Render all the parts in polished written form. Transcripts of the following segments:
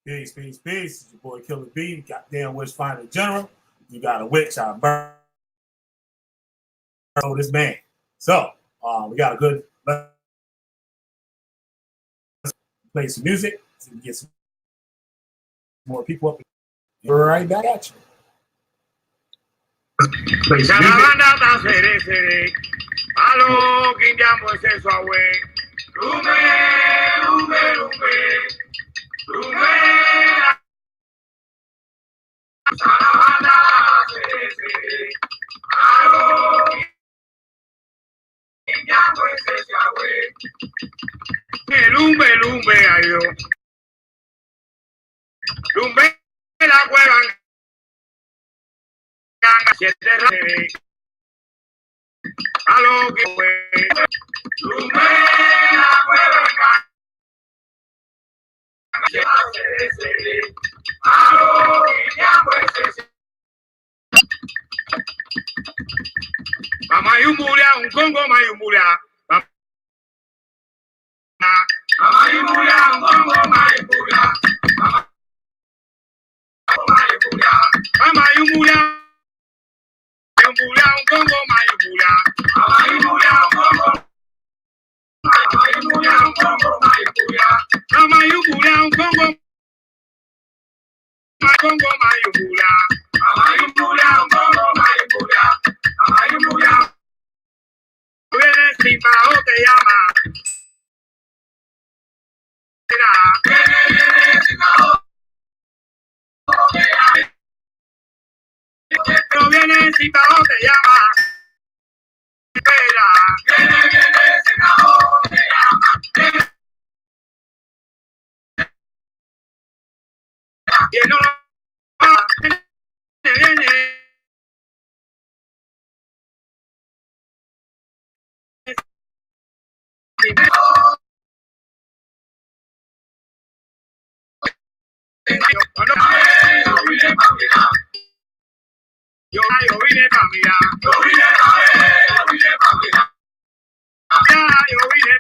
Peace, peace, peace. It's your boy Killer B. Goddamn witch finder general. You got a witch, I burn this man. So we got a good play some music so we get some more people up. We're right back at you. Play some music. Palo Lumbe, lumbe, ayo. Lumbe, la cueva. Siete reyes. Palo que fue. Lumbe, la cueva. Palo que ya pues. Mamayumulia, un Congo mayumulia. Mamayumulia, un Congo mayumulia. Mamayumulia, mayumulia, un Congo mayumulia. Mamayumulia, un Congo. Mamayumulia, un Congo mayumulia. Mamayumulia, un Congo. Congo mayumulia. Mamayumulia, un Congo mayumulia. Mamayumulia. Viene sin bajo te llama. Pero viene si bajo te llama. Espera. Viene si bajo te llama. Y no viene. Yo vine pa' mirar. Yo vine pa' mirar. Yo vine pa' mirar. Yo vine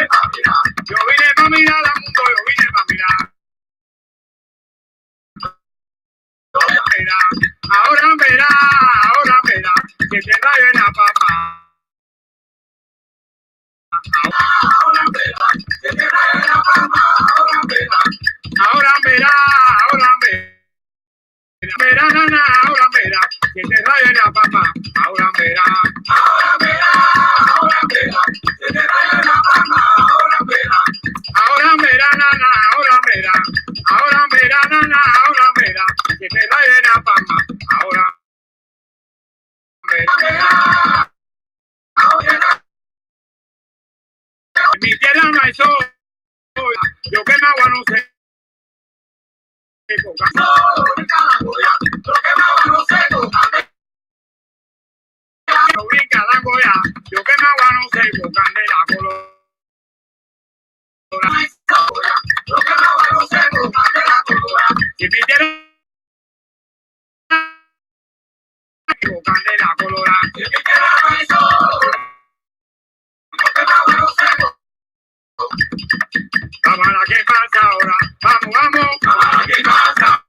pa' mirar. Yo vine pa' mirar al mundo. Yo vine pa' mirar. Ahora verá, que te rayo en la papa. Ahora verá, que te rayo en la papa. Ahora verá. Verá, nana, ahora verá, que te rayo en la papa. Ahora verá, que te rayo en la papa. Ahora verá, nana, ahora verá. Ahora verá, nana, ahora verá, que te rayo en la papa. Ahora verá. En mi tierra no hay sol. Yo que me agua no sé. Yo que me agua no sé. Yo brinca la goya. Yo que me agua no sé. Candela color. Yo que me agua no sé. Candela color. Si mi tierra candela color. Si mi tierra no hay sol. Yo que me agua no sé. Vamos a la que pasa ahora. Vamos. Vamos a la que pasa.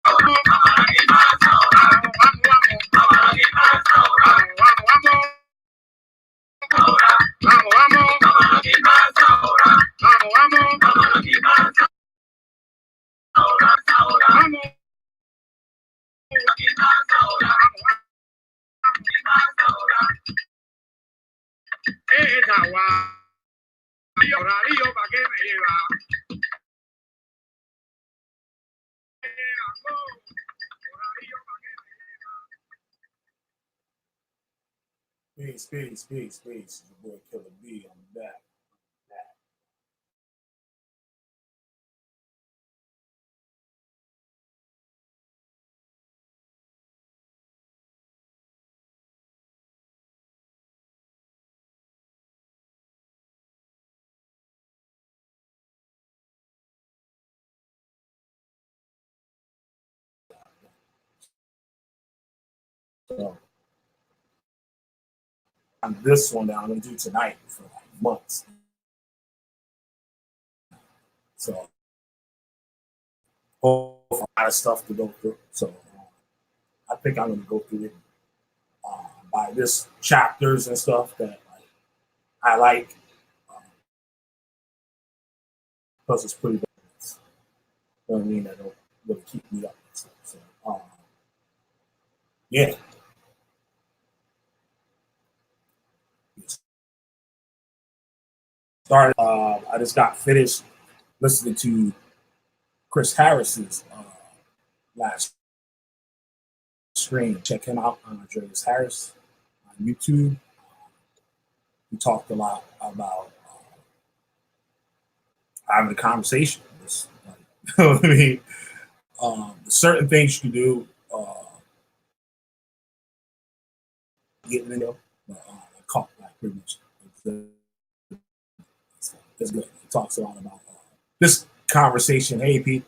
Vamos. Vamos a la que pasa ahora. Vamos. Vamos a la que pasa ahora. Vamos. Vamos a la que pasa ahora. Vamos. Vamos a la que pasa ahora. Vamos. La que pasa ahora. Vamos. ¿Qué pasa ahora? Esa agua. Horario, ¿para qué me lleva? Peace. It's your boy Killer B on the back. So, this one that I'm going to do tonight for like months. So a lot of stuff to go through. So I think I'm going to go through it by this chapters and stuff that I like, because it's pretty. You know what I mean? That don't really keep me up. So yeah. Started. I just got finished listening to Chris Harris's last stream. Check him out, Andreas Harris, on YouTube. We talked a lot about having a conversation. Just, you know what I mean? Certain things you can do, getting in there, but I caught like pretty much. It's good. It talks a lot about this conversation. Hey, Pete,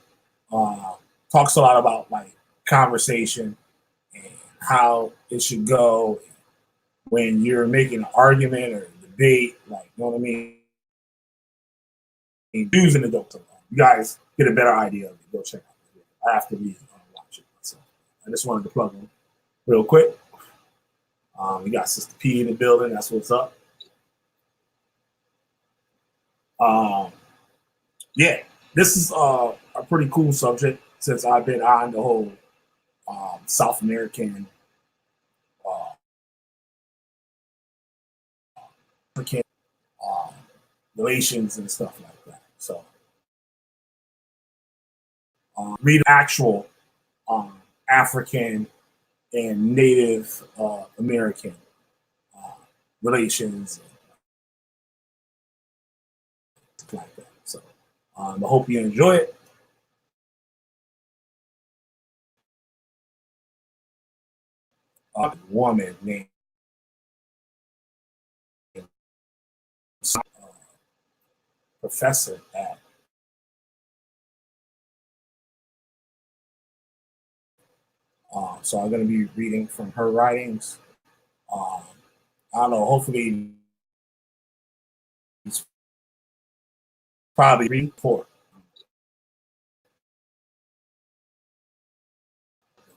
talks a lot about like conversation and how it should go when you're making an argument or debate. Like, you know what I mean? Using the dope. You guys get a better idea of it. Go check out the video. I have to watch it myself. I just wanted to plug in real quick. We got Sister P in the building. That's what's up. Yeah, this is a pretty cool subject since I've been on the whole South American relations and stuff like that. So read actual African and Native American relations and stuff like that. So I hope you enjoy it. A woman named professor at so I'm going to be reading from her writings. I don't know. Hopefully, it's probably reading for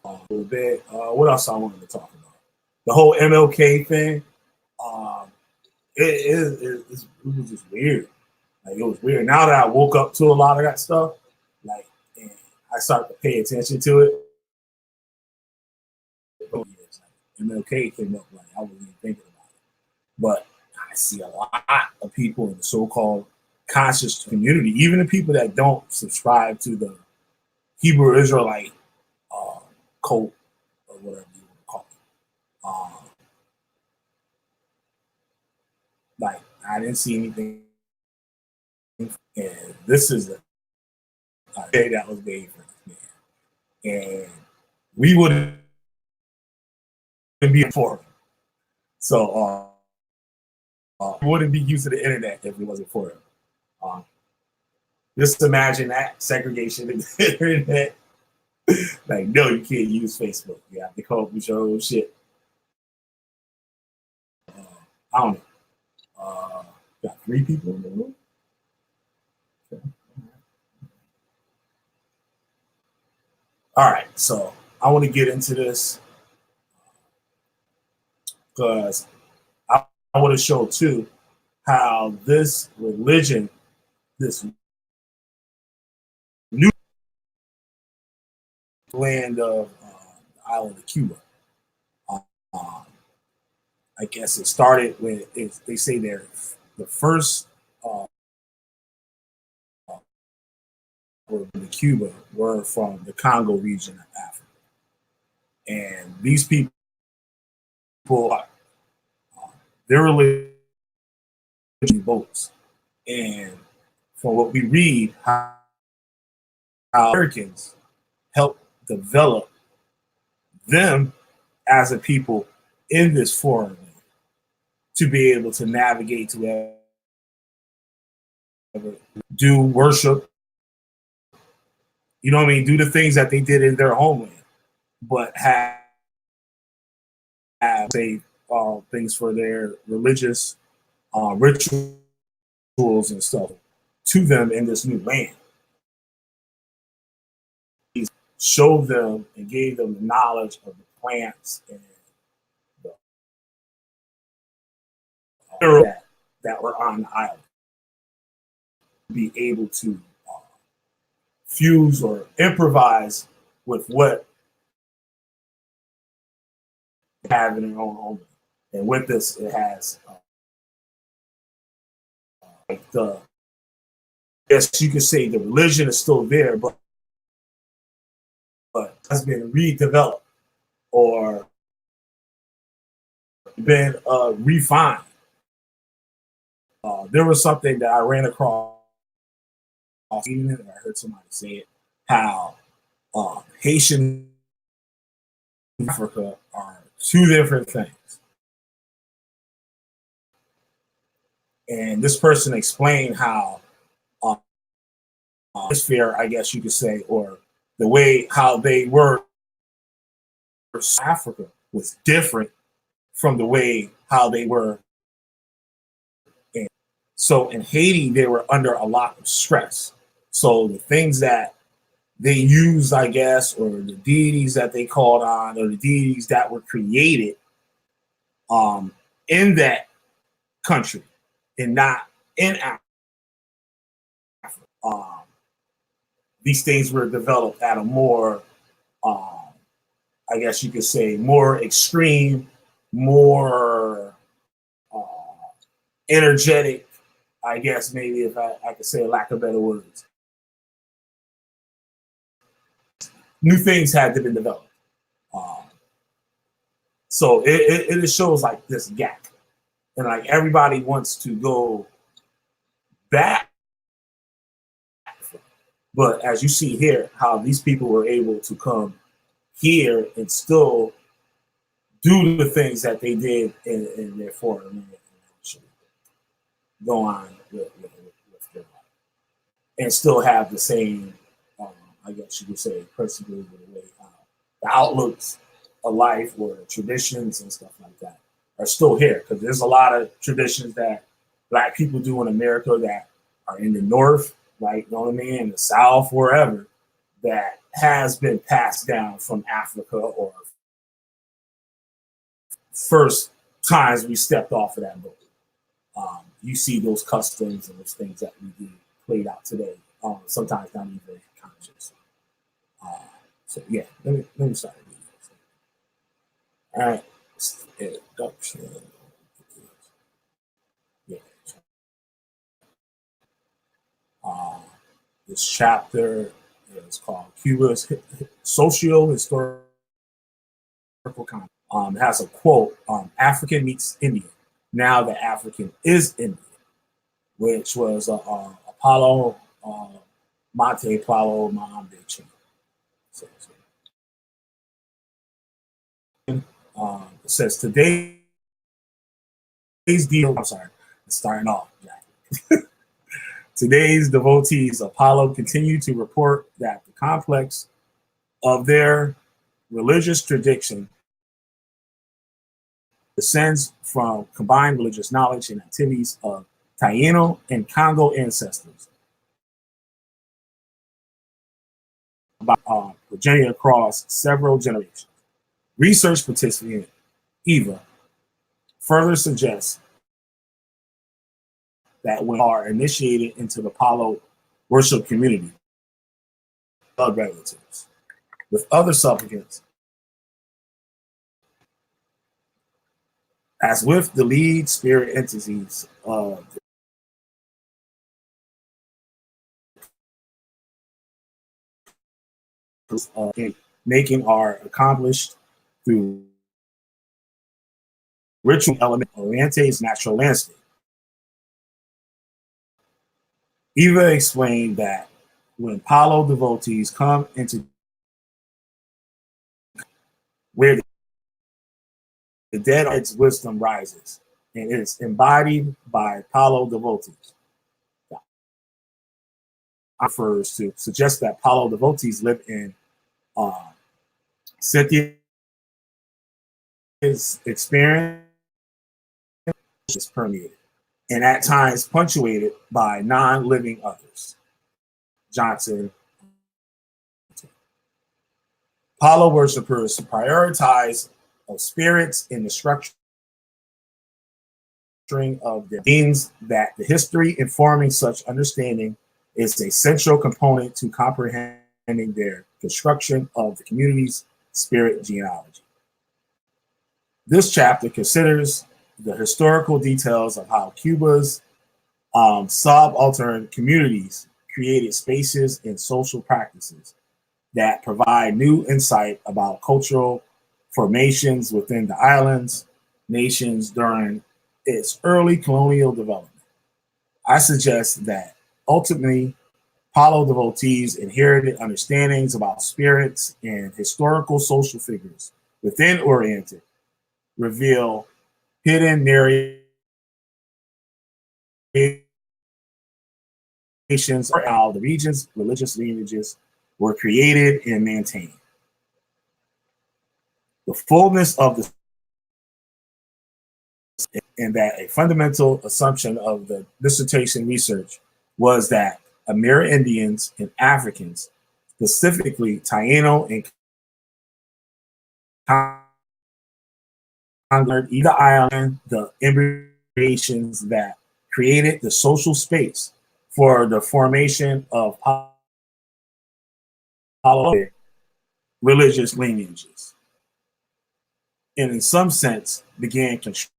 a little bit. What else I wanted to talk about? The whole MLK thing. It was just weird. Like, it was weird. Now that I woke up to a lot of that stuff, like, and I started to pay attention to it. MLK came up, like I wasn't even thinking about it. But I see a lot of people in the so-called conscious community, even the people that don't subscribe to the Hebrew Israelite cult or whatever you want to call it. Like, I didn't see anything, and this is a day that was made for this man, and we wouldn't be for him. So we wouldn't be using the internet if it wasn't for him. Just imagine that segregation in the internet. Like, no, you can't use Facebook. You have to come up with your own shit. I don't know. Got 3 people in the room. Okay. All right, so I want to get into this because I want to show too how this religion, this new land of the island of Cuba. I guess it started with, they say they're the first in Cuba were from the Congo region of Africa. And these people, their religion boats. And from what we read, how Americans helped develop them as a people in this foreign land to be able to navigate to do worship, you know what I mean, do the things that they did in their homeland, but have say things for their religious rituals and stuff to them in this new land. showed them and gave them the knowledge of the plants and the that were on the island, be able to fuse or improvise with what they have in their own home. And with this, it has like the, yes, you could say the religion is still there, but has been redeveloped or been refined. There was something that I ran across, I heard somebody say it, how Haitian and Africa are two different things. And this person explained how atmosphere, I guess you could say, or the way how they were Africa was different from the way how they were. So in Haiti, they were under a lot of stress. So the things that they used, I guess, or the deities that they called on, or the deities that were created in that country and not in Africa. These things were developed at a more, I guess you could say, more extreme, more energetic, I guess maybe if I could say a lack of better words. New things had to be developed. So it shows like this gap. And like everybody wants to go back. But as you see here, how these people were able to come here and still do the things that they did in their foreign land and go on with their life. And still have the same, I guess you could say, principles of the way the outlooks of life or traditions and stuff like that are still here. Because there's a lot of traditions that Black people do in America that are in the North, like, you know what I mean, in the South, wherever, that has been passed down from Africa or first times we stepped off of that boat. You see those customs and those things that we do played out today, sometimes not even conscious. So yeah, let me start. All right, introduction. Yeah. This chapter is called Cuba's Socio-Historical Context. It has a quote, African meets Indian. Now the African is Indian, which was Palo Mayombe chain. It says today's deal. I'm sorry, it's starting off, Jack. Today's devotees of Paulo continue to report that the complex of their religious tradition descends from combined religious knowledge and activities of Taino and Congo ancestors, journey across several generations. Research participant Eva further suggests that when are initiated into the Palo worship community, blood relatives, with other supplicants, as with the lead spirit entities of making are accomplished through ritual element Oriente's natural landscape. Eva explained that when Paulo devotees come into where the dead, its wisdom rises, and it is embodied by Paulo devotees. Refers to suggest that Paulo devotees live in Cynthia's experience is permeated, and at times punctuated by non-living others. Johnson. Palo worshippers prioritize of spirits in the structuring of their beings, that the history informing such understanding is a central component to comprehending their construction of the community's spirit genealogy. This chapter considers the historical details of how Cuba's subaltern communities created spaces and social practices that provide new insight about cultural formations within the island's nations during its early colonial development. I suggest that ultimately Palo devotees inherited understandings about spirits and historical social figures within Oriental, reveal hidden narrations or how the region's religious lineages were created and maintained. The fullness of the and that a fundamental assumption of the dissertation research was that Amerindians and Africans, specifically Taino and Congo, either island, the immigrations that created the social space for the formation of religious lineages, and in some sense began construction.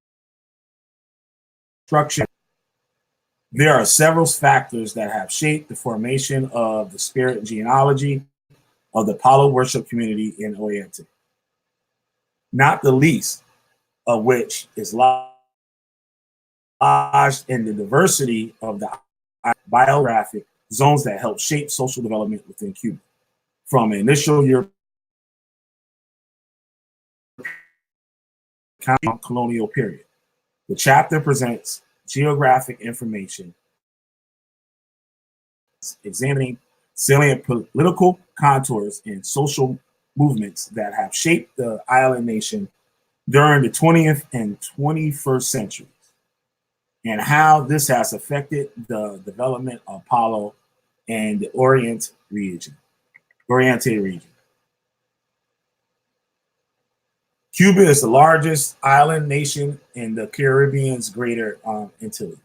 There are several factors that have shaped the formation of the spirit genealogy of the Palo worship community in Oriental, not the least of which is lodged in the diversity of the biographic zones that help shape social development within Cuba. From initial European colonial period, the chapter presents geographic information examining salient political contours and social movements that have shaped the island nation during the 20th and 21st centuries, and how this has affected the development of Palo and the Oriental region. Cuba is the largest island nation in the Caribbean's greater Antilles.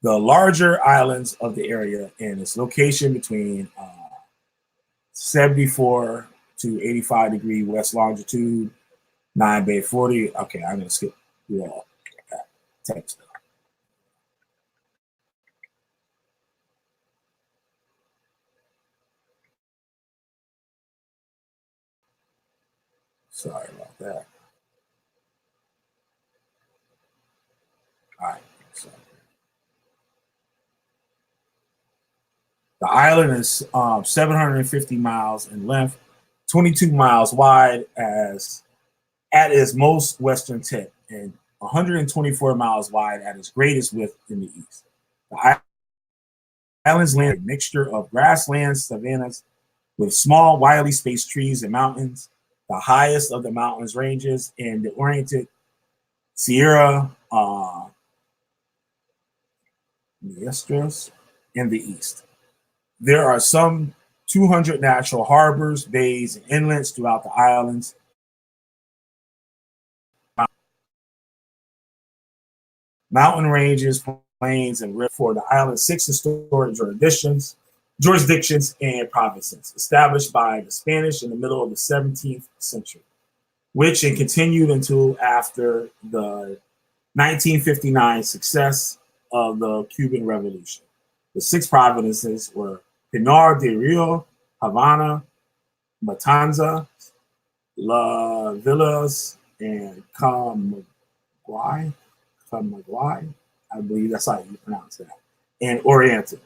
The larger islands of the area and its location between 74 to 85 degree west longitude, 9 Bay 40. Okay, I'm gonna skip through all that text. Sorry about that. All right. So the island is 750 miles in length, 22 miles wide as at its most western tip, and 124 miles wide at its greatest width in the east. The island's land is a mixture of grasslands, savannas, with small, widely spaced trees and mountains. The highest of the mountains ranges in the oriented Sierra Maestras in the east. There are some 200 natural harbors, bays, and inlets throughout the islands. Mountain ranges, plains, and rivers for the island's 6 historic jurisdictions and provinces established by the Spanish in the middle of the 17th century, which continued until after the 1959 success of the Cuban Revolution. The 6 provinces were Pinar del Rio, Havana, Matanzas, La Villas, and Camagüey. I believe that's how you pronounce that, and Oriental.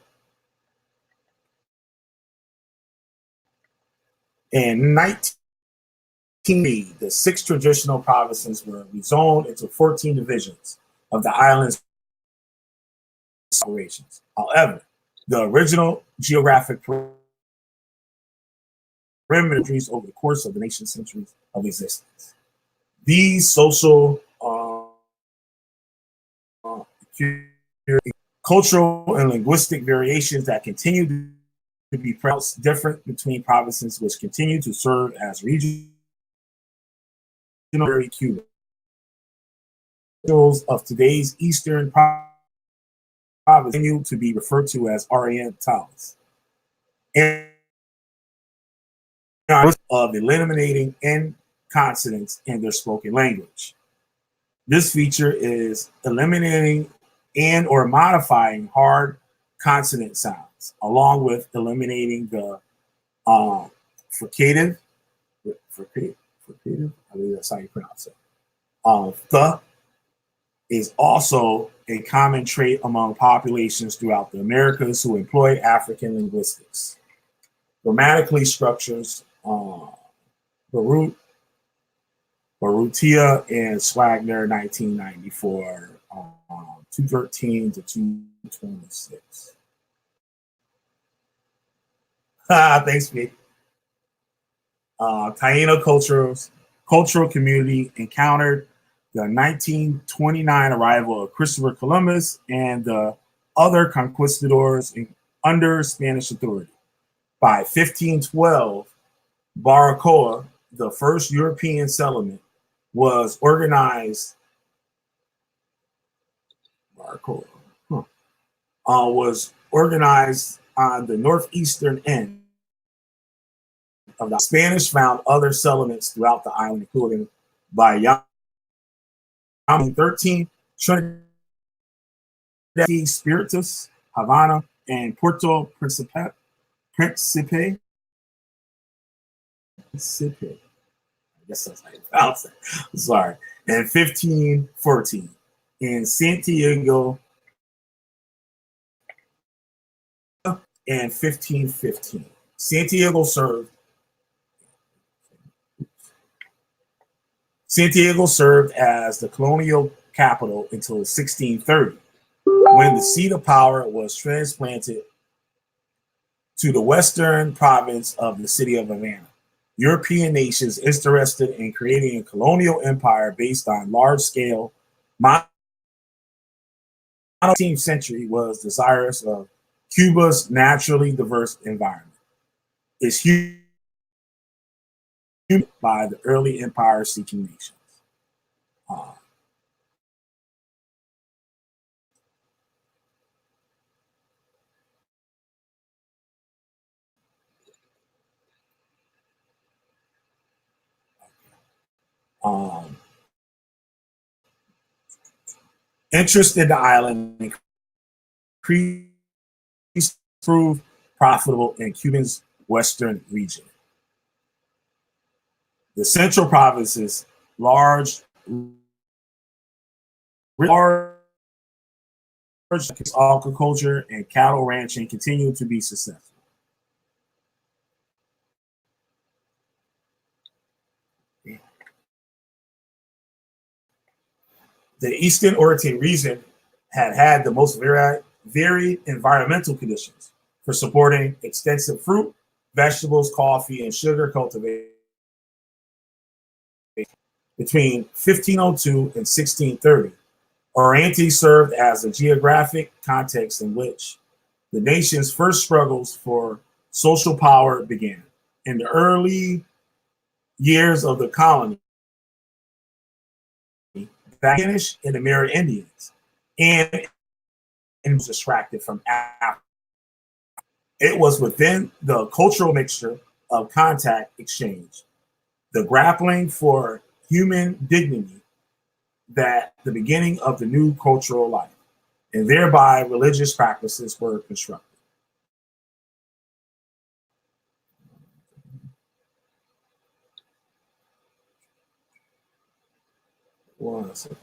In 1980, the 6 traditional provinces were rezoned into 14 divisions of the island's operations. However, the original geographic perimeters over the course of the nation's centuries of existence. These social, cultural, and linguistic variations that continue to be different between provinces which continue to serve as regional Cuba. Of today's eastern province continue to be referred to as Orientals. And of eliminating N consonants in their spoken language. This feature is eliminating and or modifying hard consonant sounds, along with eliminating the fricative, I believe that's how you pronounce it. The is also a common trait among populations throughout the Americas who employ African linguistics. Grammatically structures, Barutia and Swagner, 1994, 213 to 226. Thanks, Pete. Taíno cultural community encountered the 1929 arrival of Christopher Columbus and the other conquistadors under Spanish authority. By 1512, Baracoa, the first European settlement, was organized. Was organized on the northeastern end of the Spanish found other settlements throughout the island, including Bayam 13, Trinidad, Spiritus, Havana, and Puerto Principe. I guess that's how you pronounce it. Sorry. And 1514 in Santiago and 1515. Santiago served as the colonial capital until 1630, when the seat of power was transplanted to the western province of the city of Havana. European nations interested in creating a colonial empire based on large-scale 19th century was desirous of Cuba's naturally diverse environment. It's huge by the early empire-seeking nations. Interest in the island increased, proved profitable in Cuba's western region. The central province's large agriculture and cattle ranching continued to be successful. The Eastern Oriental region had the most varied environmental conditions for supporting extensive fruit, vegetables, coffee, and sugar cultivation. Between 1502 and 1630, Oriente served as a geographic context in which the nation's first struggles for social power began. In the early years of the colony, the Spanish and the Mary Indians, and was extracted from Africa. It was within the cultural mixture of contact exchange, the grappling for human dignity, that the beginning of the new cultural life, and thereby religious practices were constructed. One second.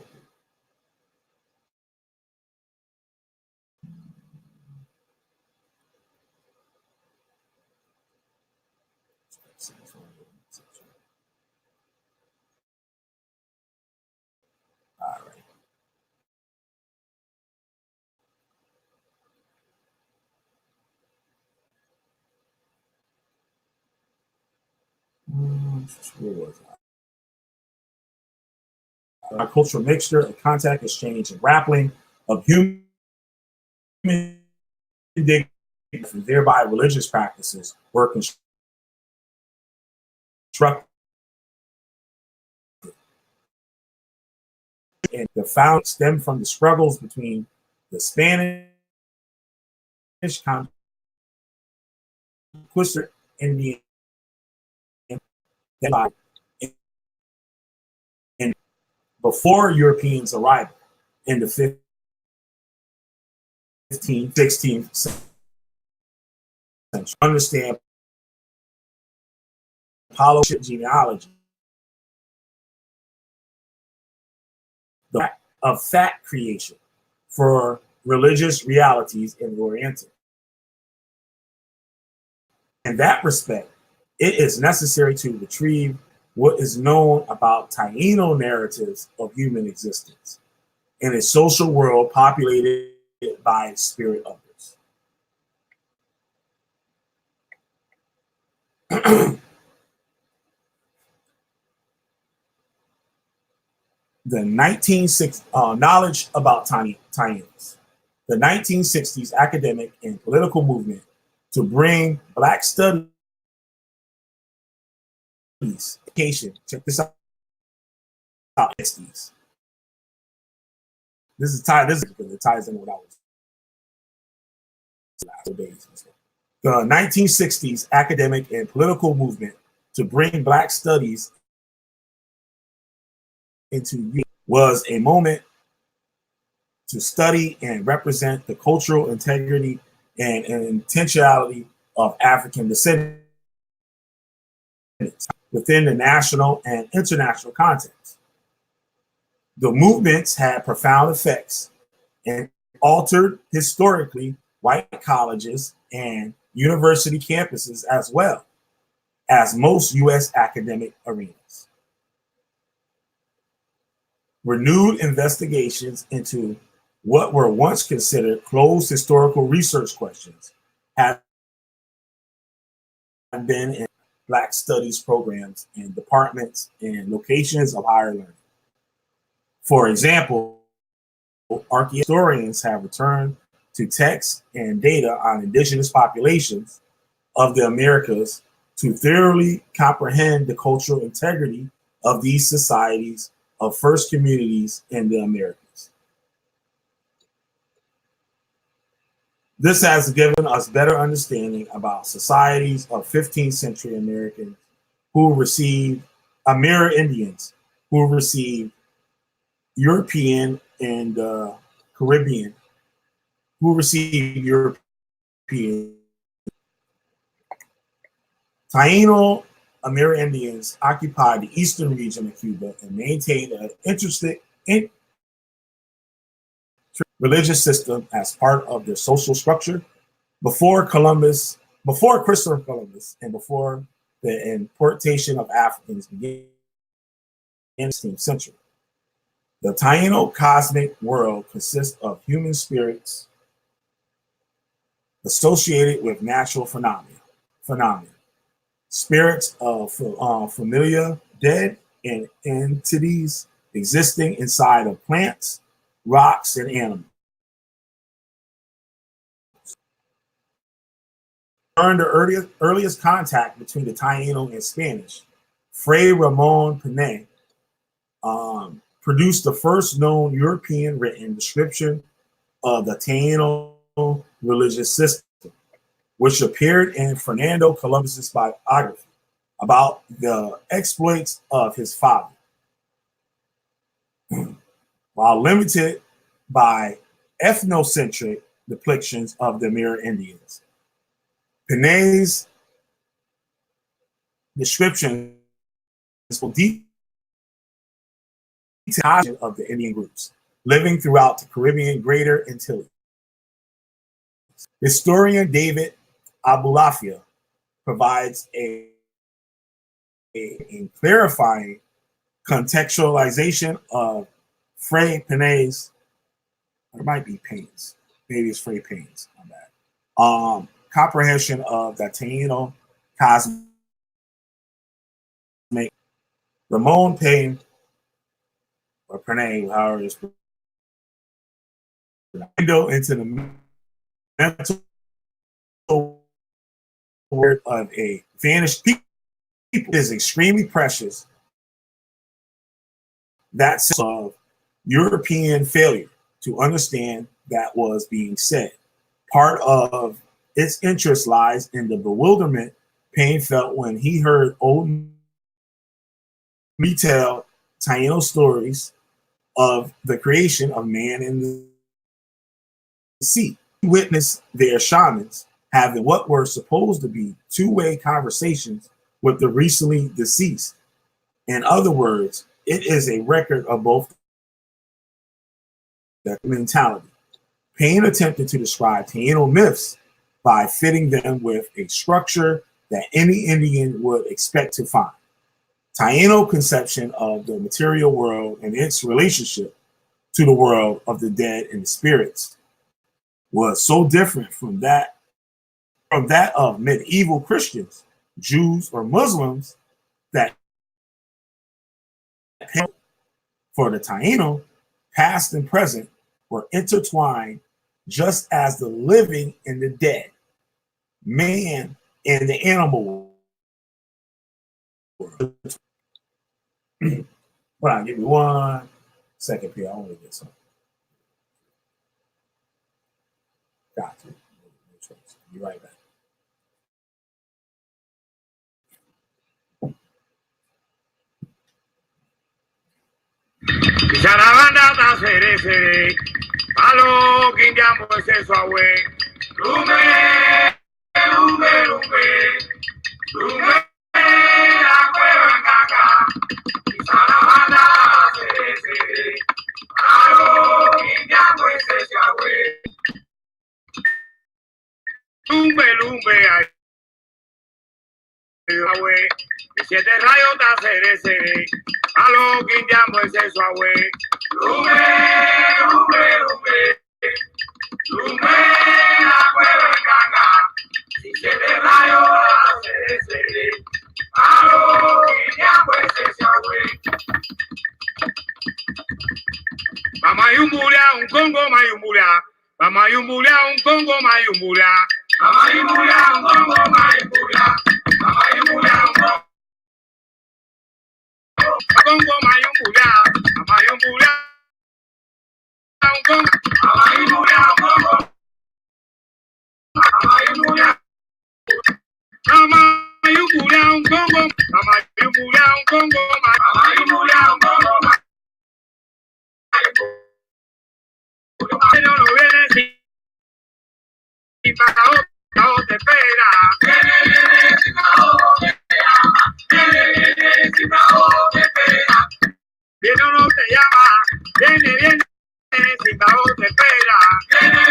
All right. Where was I? A cultural mixture of contact exchange and grappling of human dignity, thereby religious practices were constructed. And the found stemmed from the struggles between the Spanish conquistador Indian and before Europeans' arrival in the 15th, 16th century. Understand Paulo genealogy, the of fact creation for religious realities in the Oriental. In that respect, it is necessary to retrieve what is known about Taino narratives of human existence in a social world populated by spirit others. The 1960s knowledge about Taínos. The 1960s academic and political movement to bring Black studies education. Check this out. 60s. This is tied. This it ties in with what I was last days. The 1960s academic and political movement to bring Black studies into was a moment to study and represent the cultural integrity and intentionality of African descendants within the national and international context. The movements had profound effects and altered historically white colleges and university campuses as well as most U.S. academic arenas. Renewed investigations into what were once considered closed historical research questions have been in Black studies programs and departments and locations of higher learning. For example, archaeohistorians have returned to texts and data on indigenous populations of the Americas to thoroughly comprehend the cultural integrity of these societies of first communities in the Americas. This has given us better understanding about societies of 15th century Americans who received Amerindians Indians who received European and Caribbean who received European. Taino Amerindians Indians occupied the eastern region of Cuba and maintained an interesting religious system as part of their social structure before Christopher Columbus, and before the importation of Africans began in the 16th century. The Taino cosmic world consists of human spirits associated with natural phenomena, spirits of familiar dead, and entities existing inside of plants, rocks, and animals. During the earliest contact between the Taino and Spanish, Fray Ramon Peña produced the first known European written description of the Taino religious system, which appeared in Fernando Columbus's biography about the exploits of his father. While limited by ethnocentric depictions of the Amerindians, Peña's description is deep of the Indian groups living throughout the Caribbean Greater Antilles. Historian David Abulafia provides a clarifying contextualization of Fray Peña's, or it might be Payne's, maybe it's Fray Payne's, my bad, comprehension of the Taino cosmic. Ramon Payne, or Peña, however it's window into the mental word of a vanished people is extremely precious. That sense of European failure to understand that was being said. Part of its interest lies in the bewilderment Payne felt when he heard old retell Taino stories of the creation of man in the sea. He witnessed their shamans having what were supposed to be two-way conversations with the recently deceased. In other words, it is a record of both that mentality. Payne attempted to describe Taino myths by fitting them with a structure that any Indian would expect to find. Taino conception of the material world and its relationship to the world of the dead and the spirits was so different from that of medieval Christians, Jews, or Muslims that for the Taino, past and present were intertwined just as the living and the dead, man and the animal world. Hold on, give me 1 second here. I want to get something. Got you. Be right back. Sarabanda sere sere, Palo Kinjambo ese suave, lume, lume, lume, lume, la cueva en caca. Sarabanda sere sere, Palo Kinjambo ese suave, lume, lume, ay, suave, 7 rayos da sere sere. Palo Kinjambo ese suave, lume, lume, lume, lume, la cueva en caca. 7 rayos da sere, Palo Kinjambo ese suave. Mamayumbulia, un Congo mayumbulia, Mamayumbulia, un Congo mayumbulia, Mamayumbulia, un Congo mayumbulia, Mamayumbulia, un Congo mayumbulia, Mamayumbulia, un Congo, Mamayumbulia, un Congo, Mamayumbulia, Mamayumbulia, un Congo, Mamayumbulia, un Congo, Mamayumbulia, un Congo, no viene sin pagao te espera, viene sin pagao te llama, viene sin pagao te espera, viene o no te llama, viene sin pagao te espera, viene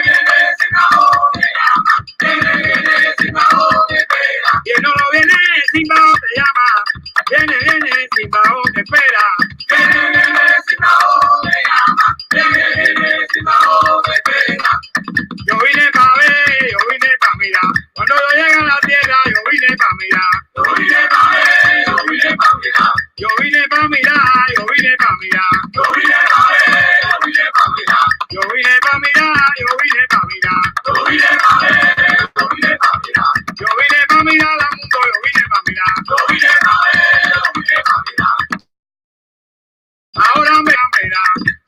sin pagao te llama, viene sin pagao te espera, viene o no viene sin pagao te llama, viene sin pagao te espera, viene sin pagao te llama, viene sin pagao te espera. Yo vine pa' ver, yo vine pa' mirar. Cuando yo llegue a la tierra, yo vine pa' mirar. Yo vine pa' ver, yo vine pa' mirar. Yo vine pa' mirar, yo vine pa' mirar. Yo vine pa' ver, yo vine pa' mirar. Yo vine pa' mirar, yo vine pa' mirar. Yo vine pa' ver, yo vine pa' mirar. Yo vine pa' mirar al mundo, yo vine pa' mirar. Yo vine pa' ver, yo vine pa' mirar. Ahora verá,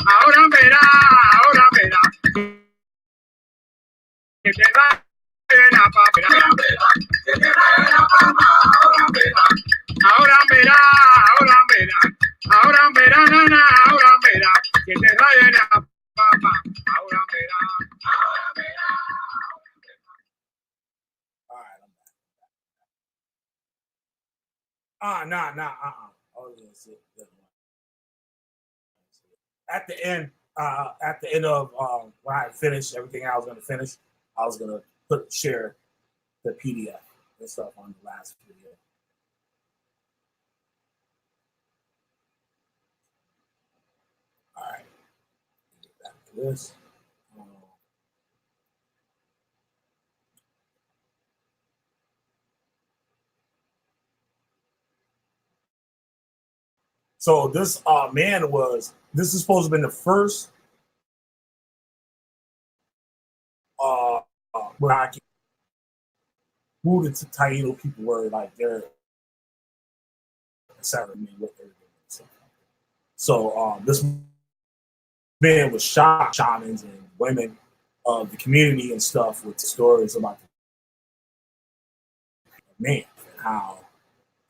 ahora verá, ahora verá. Que te da la papera, que te da la pama, ahora verá, ahora verá, ahora verá, ahora verá, nana, ahora verá, que te da la pama, ahora verá, ahora verá. All right, I'm back. Nah. Oh, yes, at the end of when I finished everything I was going to finish, I was going to share the PDF and stuff on the last video. All right, get back to this. So this man this is supposed to have been the first who the Taíno people were, like their ceremony, what they were doing. So this man was shocked, shamans and women of the community and stuff with stories about the man and how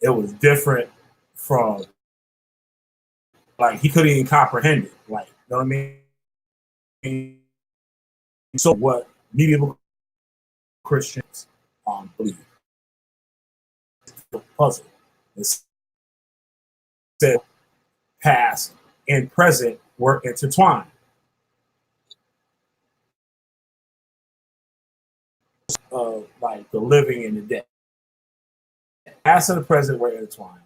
it was different from, like, he couldn't even comprehend it. Like, you know what I mean? So what medieval Christians believe. The puzzle. It said past and present were intertwined. Like the living and the dead. Past and the present were intertwined.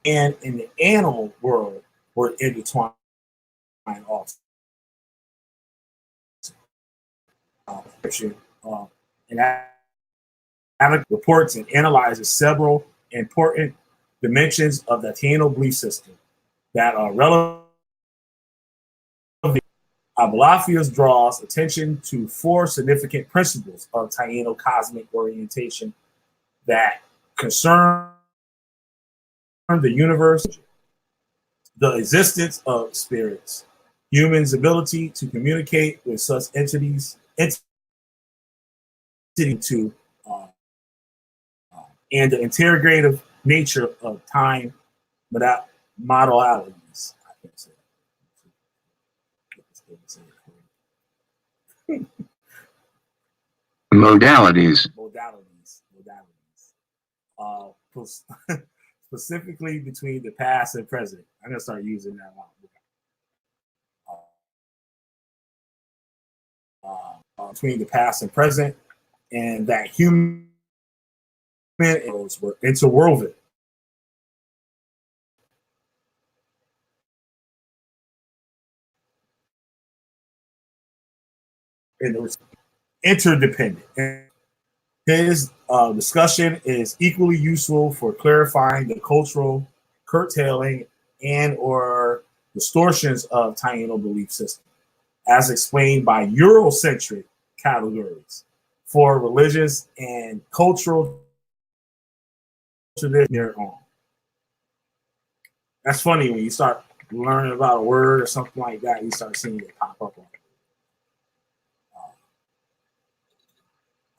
And in the animal world were intertwined also. And that reports and analyzes several important dimensions of the Taino belief system that are relevant. Abulafius draws attention to 4 significant principles of Taino cosmic orientation that concern the universe, the existence of spirits, humans' ability to communicate with such entities, to and the integrative nature of time modalities. I can't say that. Modalities. Specifically between the past and present. I'm gonna start using that between the past and present, and that human were interwoven. And it was interdependent. His discussion is equally useful for clarifying the cultural curtailing and or distortions of Taino belief system, as explained by Eurocentric categories for religious and cultural tradition their own. That's funny when you start learning about a word or something like that, you start seeing it pop up on it.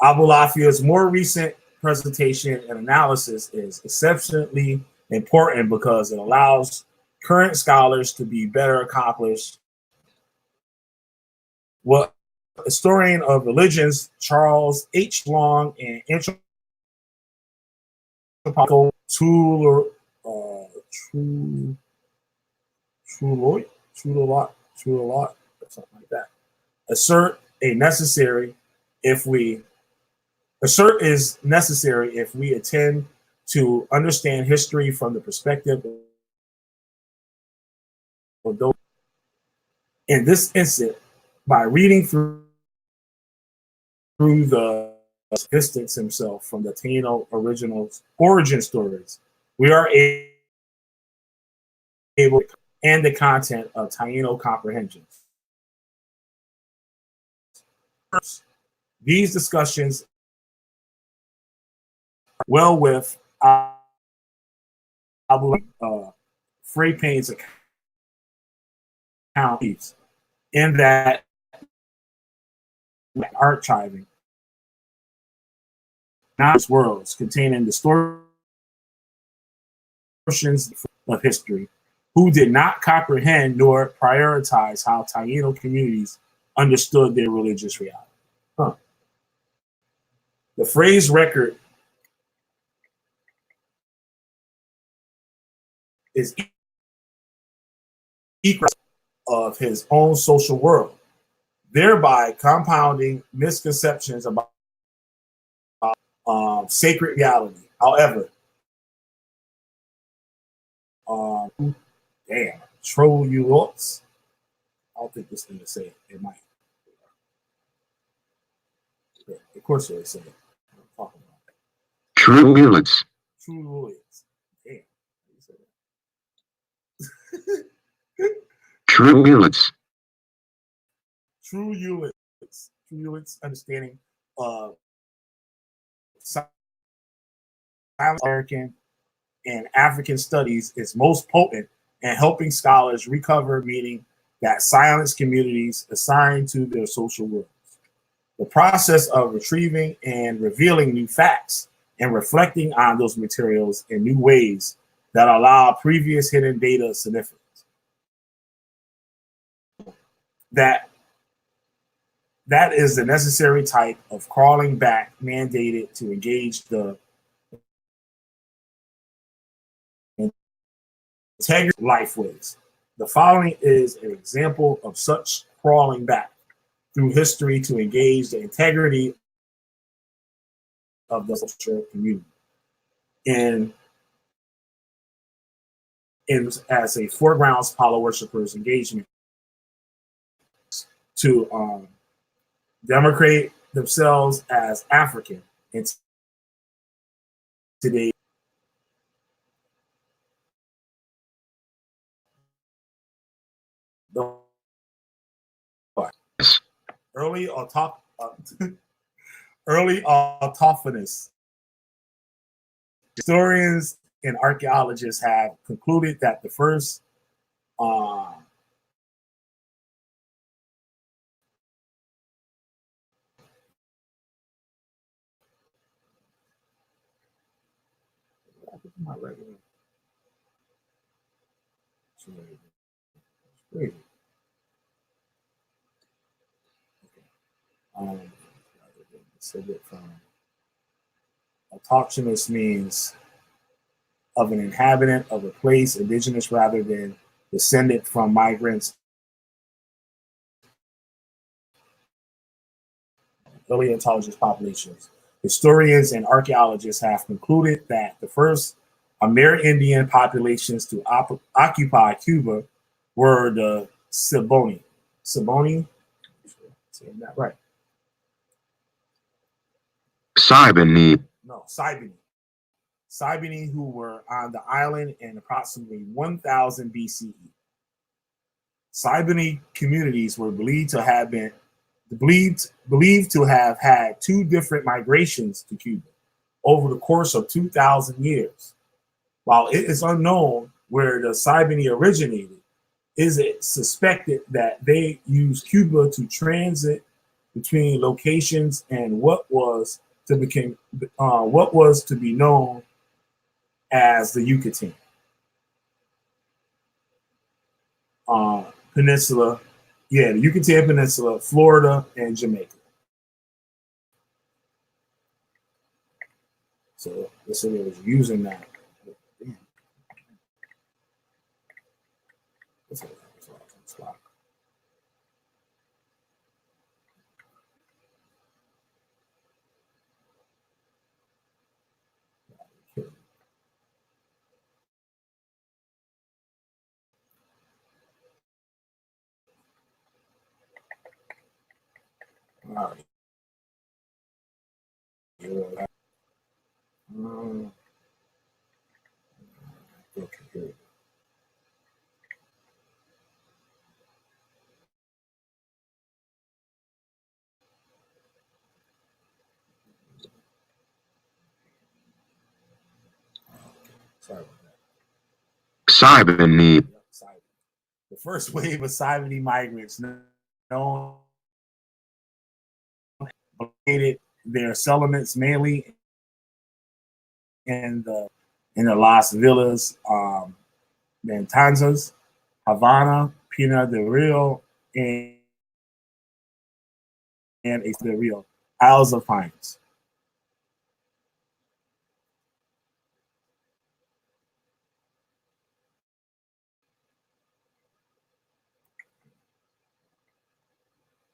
Abulafia's more recent presentation and analysis is exceptionally important because it allows current scholars to be better accomplished what historian of religions Charles H. Long and anthropologist Trulot, something like that, assert is necessary if we intend to understand history from the perspective of those. In this instant, by reading through the distance himself from the Taino origin stories, we are able and the content of Taino comprehensions. These discussions well with Frey Payne's account in that archiving worlds containing distortions of history, who did not comprehend nor prioritize how Taino communities understood their religious reality. The phrase record is equal of his own social world, thereby compounding misconceptions about sacred reality. However, troll you lots. I don't think this thing to say it. It might. Yeah, of course they say it. True Ulits. True Ulits. Damn. True Ulits. True Ulits. Fluent's understanding of South American and African studies is most potent in helping scholars recover meaning that silenced communities assigned to their social worlds. The process of retrieving and revealing new facts and reflecting on those materials in new ways that allow previous hidden data significance. That is the necessary type of crawling back mandated to engage the integrity lifeways. The following is an example of such crawling back through history to engage the integrity of the social community. In as a foregrounds Palo worshippers engagement to demarcate themselves as African and today the early early autochthonous historians and archaeologists have concluded that the first my regular. Great. So that autochthonous means of an inhabitant of a place, indigenous rather than descendant from migrants. Early intelligence populations. Historians and archaeologists have concluded that the first Amerindian populations to occupy Cuba were the Siboney. Siboney? Saying that right. Siboney. No, Siboney. Siboney, who were on the island in approximately 1000 BCE. Siboney communities were believed to have had two different migrations to Cuba over the course of 2,000 years. While it is unknown where the Siboney originated, is it suspected that they used Cuba to transit between locations and what was to be known as the Yucatan Peninsula. Yeah, the Yucatan Peninsula, Florida, and Jamaica. So they said they was using that. Damn. All right. Okay, here. Sorry about that. Siboney. The first wave of Siboney migrants known located their settlements mainly in the Las Villas, Matanzas, Havana, Pina del Rio, and del Rio, Isles of Pines.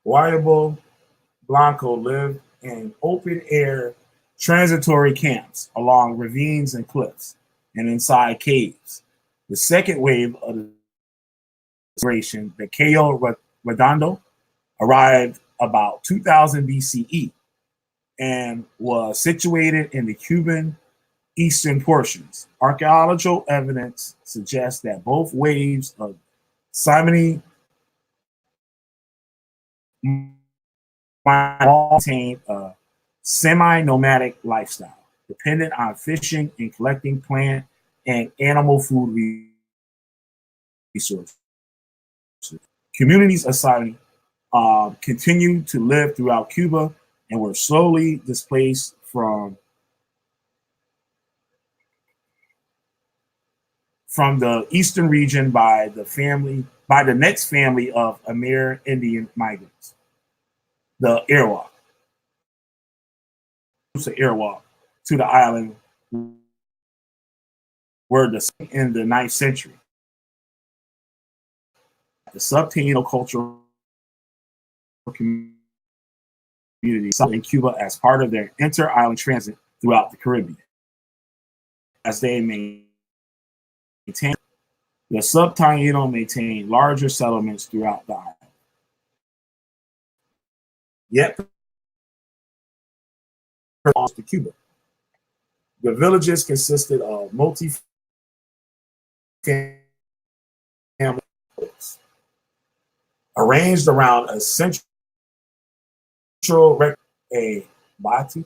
Guayabo Blanco lived in open-air transitory camps along ravines and cliffs and inside caves. The second wave of the migration, the Cayo Redondo, arrived about 2000 BCE and was situated in the Cuban eastern portions. Archaeological evidence suggests that both waves of Siboney maintained a semi-nomadic lifestyle, dependent on fishing and collecting plant and animal food resources. Communities asylum continued to live throughout Cuba and were slowly displaced from the eastern region by the next family of Amerindian migrants, the Arawak. Arawak to the island were in the 9th century. The sub-Taino cultural community in Cuba as part of their inter-island transit throughout the Caribbean. As they maintained, the sub-Taino maintained larger settlements throughout the island. Yet, belongs to Cuba. The villages consisted of multi-family homes arranged around a central a bati.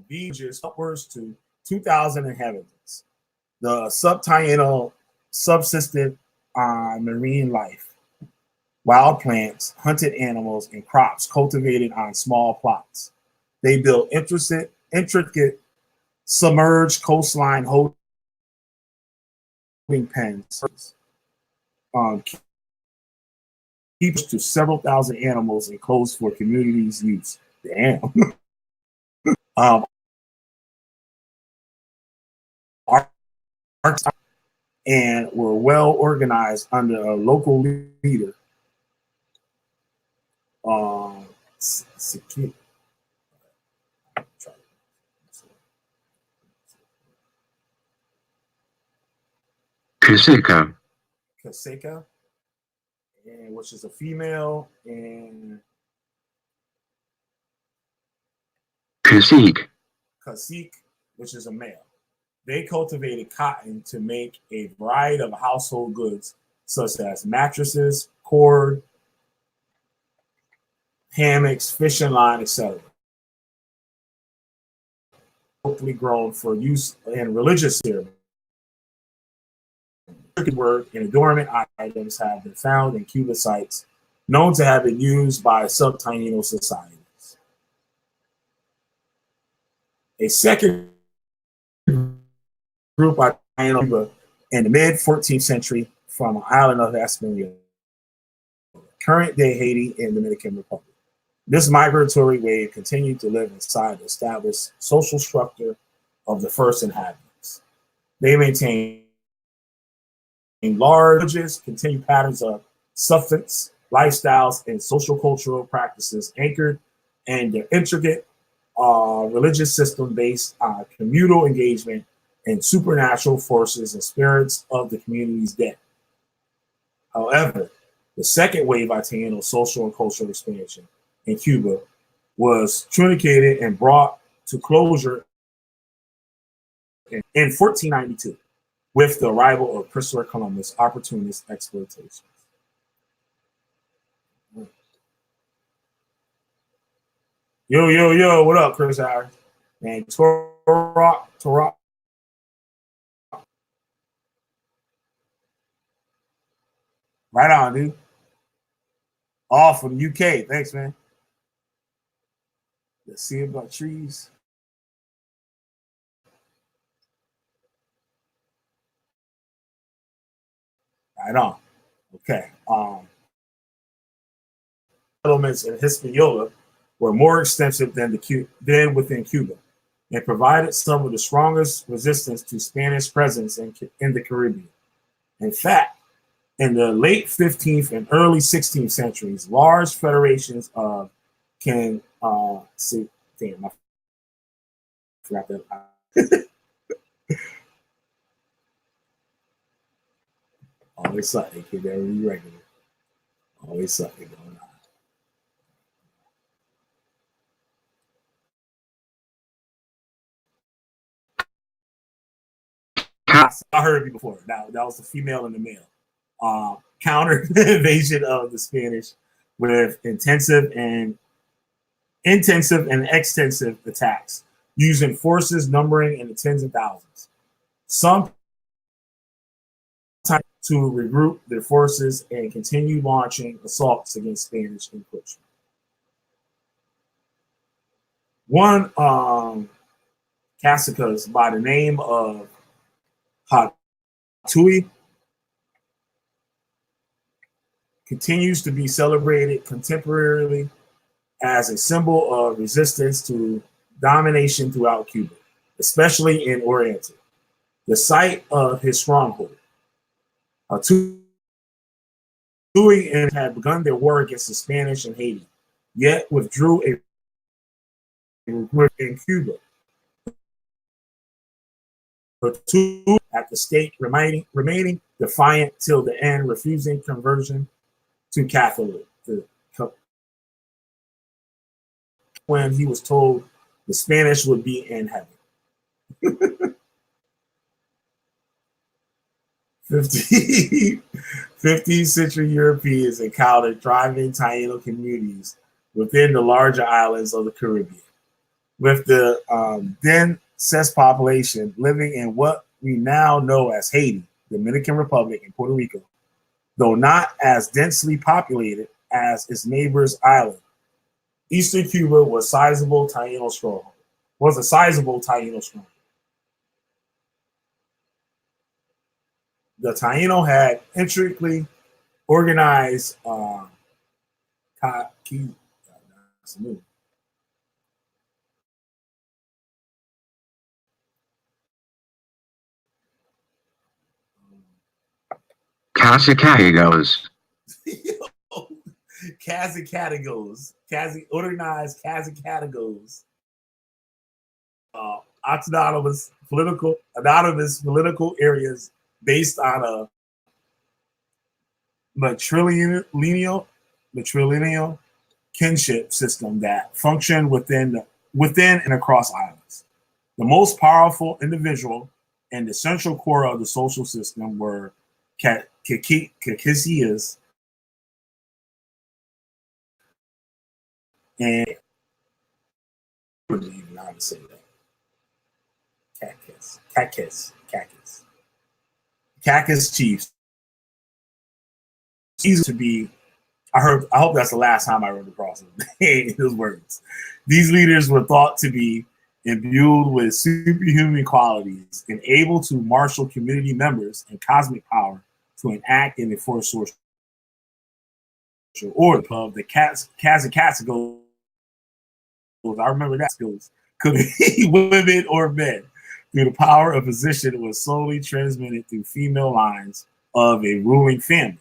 Villages upwards to 2,000 inhabitants. The sub-Taino subsisted on marine life, wild plants, hunted animals, and crops cultivated on small plots. They built intricate submerged coastline holding pens, keeps to several thousand animals enclosed for communities' use. Damn. And were well organized under a local leader. Kaseka. Kaseka, and which is a female, and Kasik, which is a male. They cultivated cotton to make a variety of household goods, such as mattresses, cord, hammocks, fishing line, etc. Locally grown for use in religious ceremonies. Work and adornment items have been found in Cuban sites known to have been used by sub-Taino societies. A second group by Taino in the mid-14th century from an island of Hispaniola, current-day Haiti and Dominican Republic. This migratory wave continued to live inside the established social structure of the first inhabitants. They maintained large villages, continued patterns of substance, lifestyles, and social cultural practices anchored in their intricate religious system based on communal engagement and supernatural forces and spirits of the community's dead. However, the second wave of Taino social and cultural expansion in Cuba was truncated and brought to closure in 1492 with the arrival of Christopher Columbus' opportunist exploitations. Yo, what up, Chris Howard? Man, Torok. Right on, dude. All from the UK. Thanks, man. Let's see about trees. Right on. Okay. Settlements in Hispaniola were more extensive than within Cuba, and provided some of the strongest resistance to Spanish presence in the Caribbean. In fact, in the late 15th and early 16th centuries, large federations of I forgot that. Always something. They never be regular. Always something going on. I heard it before. That was the female and the male. Countered the invasion of the Spanish with intensive and extensive attacks, using forces numbering in the tens of thousands. Some time to regroup their forces and continue launching assaults against Spanish encroachment. One Caciques by the name of Hatui continues to be celebrated contemporarily as a symbol of resistance to domination throughout Cuba, especially in Oriental, the site of his stronghold. Hatui had begun their war against the Spanish in Haiti, yet withdrew in Cuba. Hatui at the stake, remaining defiant till the end, refusing conversion to Catholic. When he was told the Spanish would be in heaven. 15th century Europeans encountered thriving Taino communities within the larger islands of the Caribbean, with the dense population living in what we now know as Haiti, Dominican Republic, and Puerto Rico, though not as densely populated as its neighbors' island. Eastern Cuba was a sizable Taino stronghold. The Taino had intricately organized Caciques. organized autonomous political areas based on a matrilineal kinship system that functioned within and across islands. The most powerful individual and the central core of the social system were caciques, and I don't even know how to say that. Cacus chiefs. Easy to be. I hope that's the last time I run across those words. These leaders were thought to be imbued with superhuman qualities and able to marshal community members and cosmic power to enact and enforce social order. Of the Caciques, I remember that skills could be women or men. Through the power of position, it was solely transmitted through female lines of a ruling family.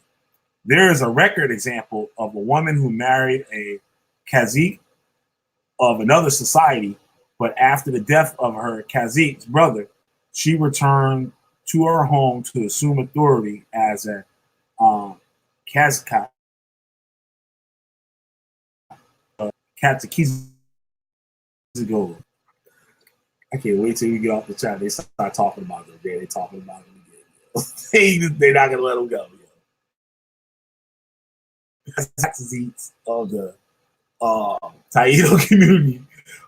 There is a record example of a woman who married a cacique of another society, but after the death of her cacique's brother, she returned to her home to assume authority as a cacique. I can't wait till we get off the chat. They start talking about them. They're talking about them again. They're not gonna let them go. Of the Taíno community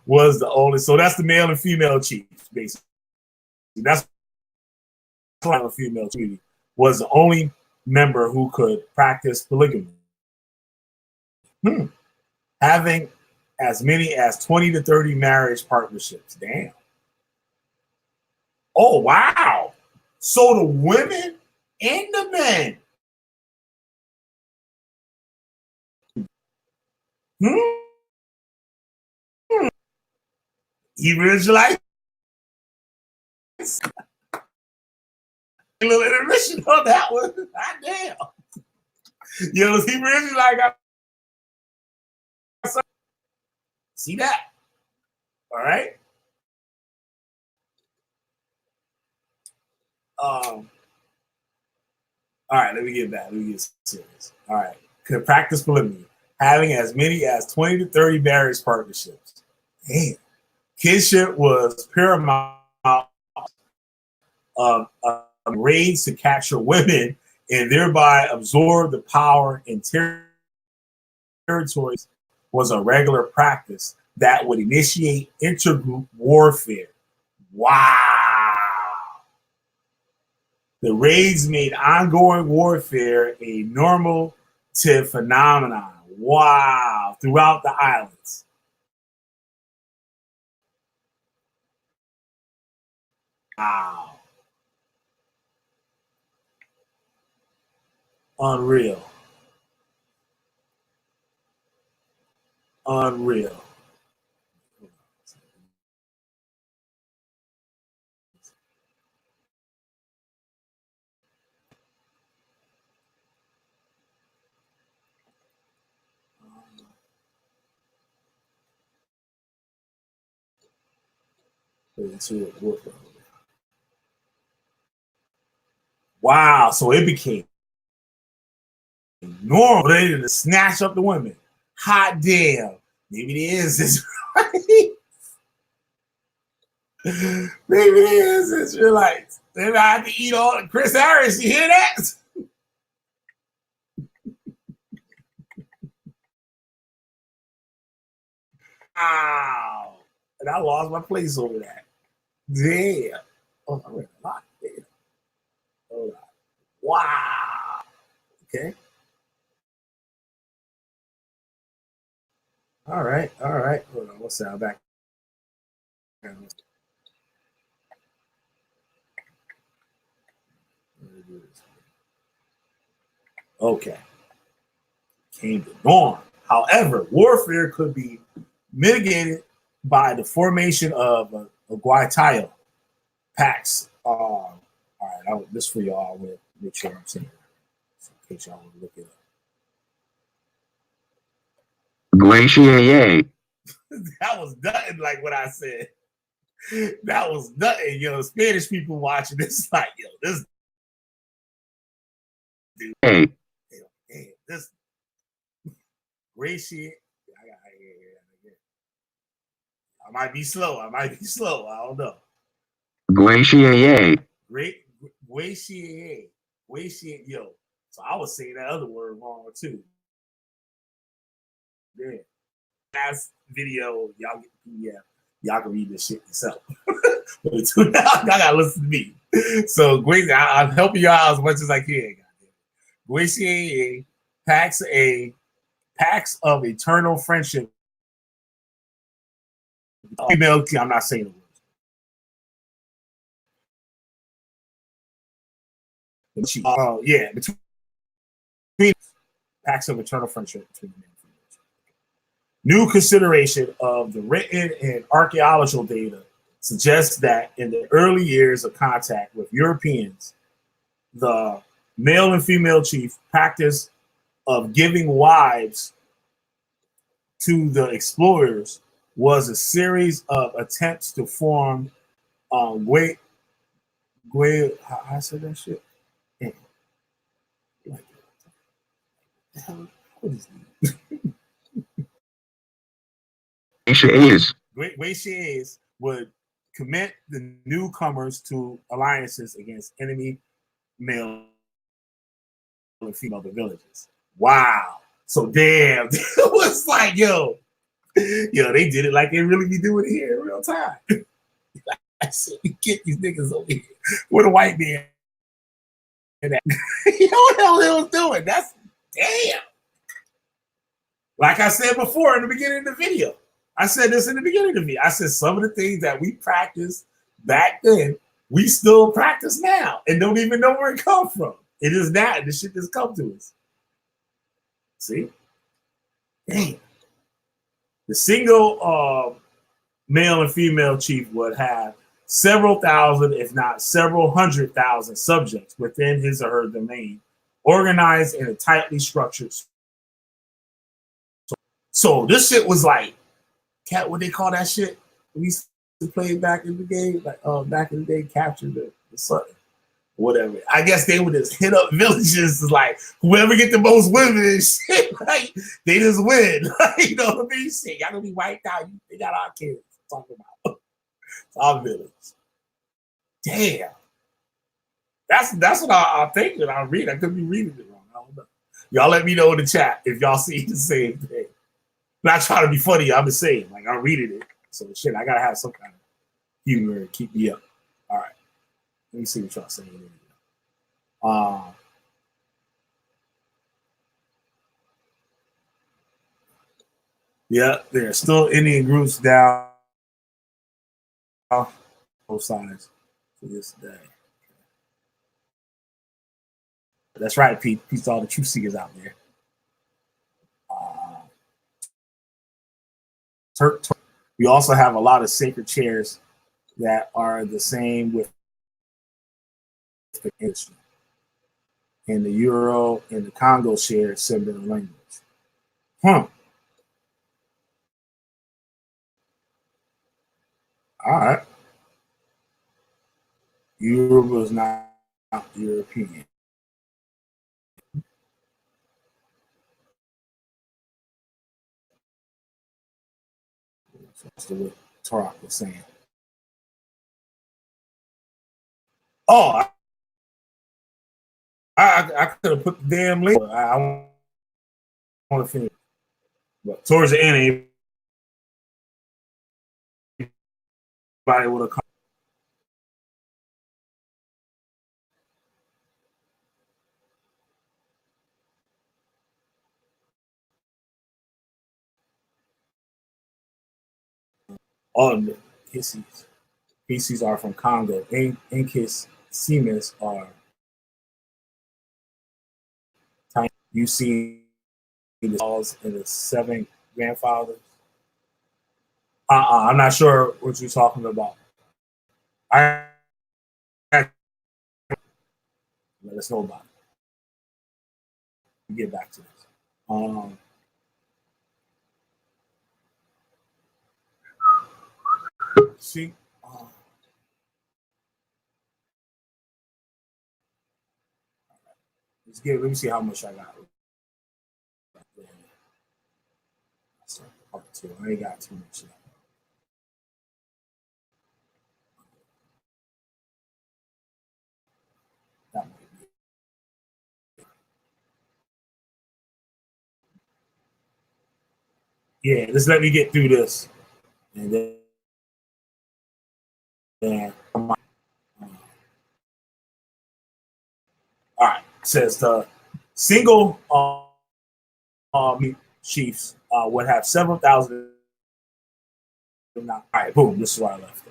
was the only. So that's the male and female chiefs, basically. That's why the female community was the only member who could practice polygamy, having as many as 20 to 30 marriage partnerships. Damn. Oh, wow. So the women and the men. Hebrew Israelites. A little intermission on that one. God damn. You know, Hebrew Israelite got. See that? All right. All right, let me get back. Let me get serious. All right. Could practice polygamy, having as many as 20 to 30 marriage partnerships. Damn. Kinship was paramount raids to capture women and thereby absorb the power and territories was a regular practice that would initiate intergroup warfare. Wow. The raids made ongoing warfare a normative phenomenon. Wow. Throughout the islands. Wow. Unreal. Unreal. Wow, so it became normal to snatch up the women. Hot damn. Maybe it is this right. Maybe it is Israelites. They have to eat all the Chris Harris. You hear that? Wow. And I lost my place over that. Damn. Oh, I read a lot. Damn. Hold on. Wow. Okay. All right. All right. Hold on. What's that? Back. Okay. Came to norm. However, warfare could be mitigated by the formation of a Guaitayo packs. All right, this for y'all. With make sure I'm saying it. So in case y'all want to look it up. Glacier. That was nothing like what I said. That was nothing. Yo, Spanish people watching this like, yo, this dude. Hey. This great shit. I might be slow. I don't know. Glacier. Great Glacier. Yo. So I was saying that other word wrong too. Yeah. Last video, y'all get the PDF. Y'all can read this shit yourself. Y'all gotta listen to me. So I'm helping y'all out as much as I can. Glacier packs of eternal friendship. Female, I'm not saying the words. Yeah, between packs of eternal friendship between men and females. New consideration of the written and archaeological data suggests that in the early years of contact with Europeans, the male and female chief practice of giving wives to the explorers was a series of attempts to form how I said that shit? Yeah. Like, the hell, what is Glaciers would commit the newcomers to alliances against enemy male and female villages. Wow. So damn, it was like, yo, they did it like they really be doing it here in real time. I said, we get these niggas over here with a white man. You know what the hell they was doing? That's damn. Like I said before in the beginning of the video. I said this in the beginning of the video. I said some of the things that we practiced back then, we still practice now and don't even know where it come from. It is that. This shit just come to us. See? Damn. The single male and female chief would have several thousand, if not several 100,000 subjects within his or her domain, organized in a tightly structured. So this shit was like, what they call that shit? We used to play back in the game, like back in the day, capture the sun, whatever. I guess they would just hit up villages, like whoever get the most women and shit, right? They just win. You know what I mean? Shit, y'all gonna be wiped out. They got our kids talking about. It's our village. Damn. That's what I'm thinking. I read. I could be reading it wrong. I don't know. Y'all let me know in the chat if y'all see the same thing. Not trying to be funny. I'm just saying, like I'm reading it. So shit, I gotta have some kind of humor to keep me up. All right. Let me see what y'all saying. Yeah, there are still Indian groups down both sides to this day. That's right, Pete. Peace to all the truth seekers out there. We also have a lot of sacred chairs that are the same with the industry. And the Euro and the Congo share similar language. All right. Europe was not European. That's what Tarak was saying. Oh, I could have put the damn link. I want to finish. But towards the end, everybody would have come. All of the Pisces are from Congo. Incas Semis are Taino. You see the calls in the seven grandfathers. I'm not sure what you're talking about. Let us know about it. We'll get back to this. See, let me see how much I got. Part two. I ain't got too much left. That might be. Yeah, just let me get through this, and then all right. It says the single chiefs would have several thousand. All right, boom. This is where I left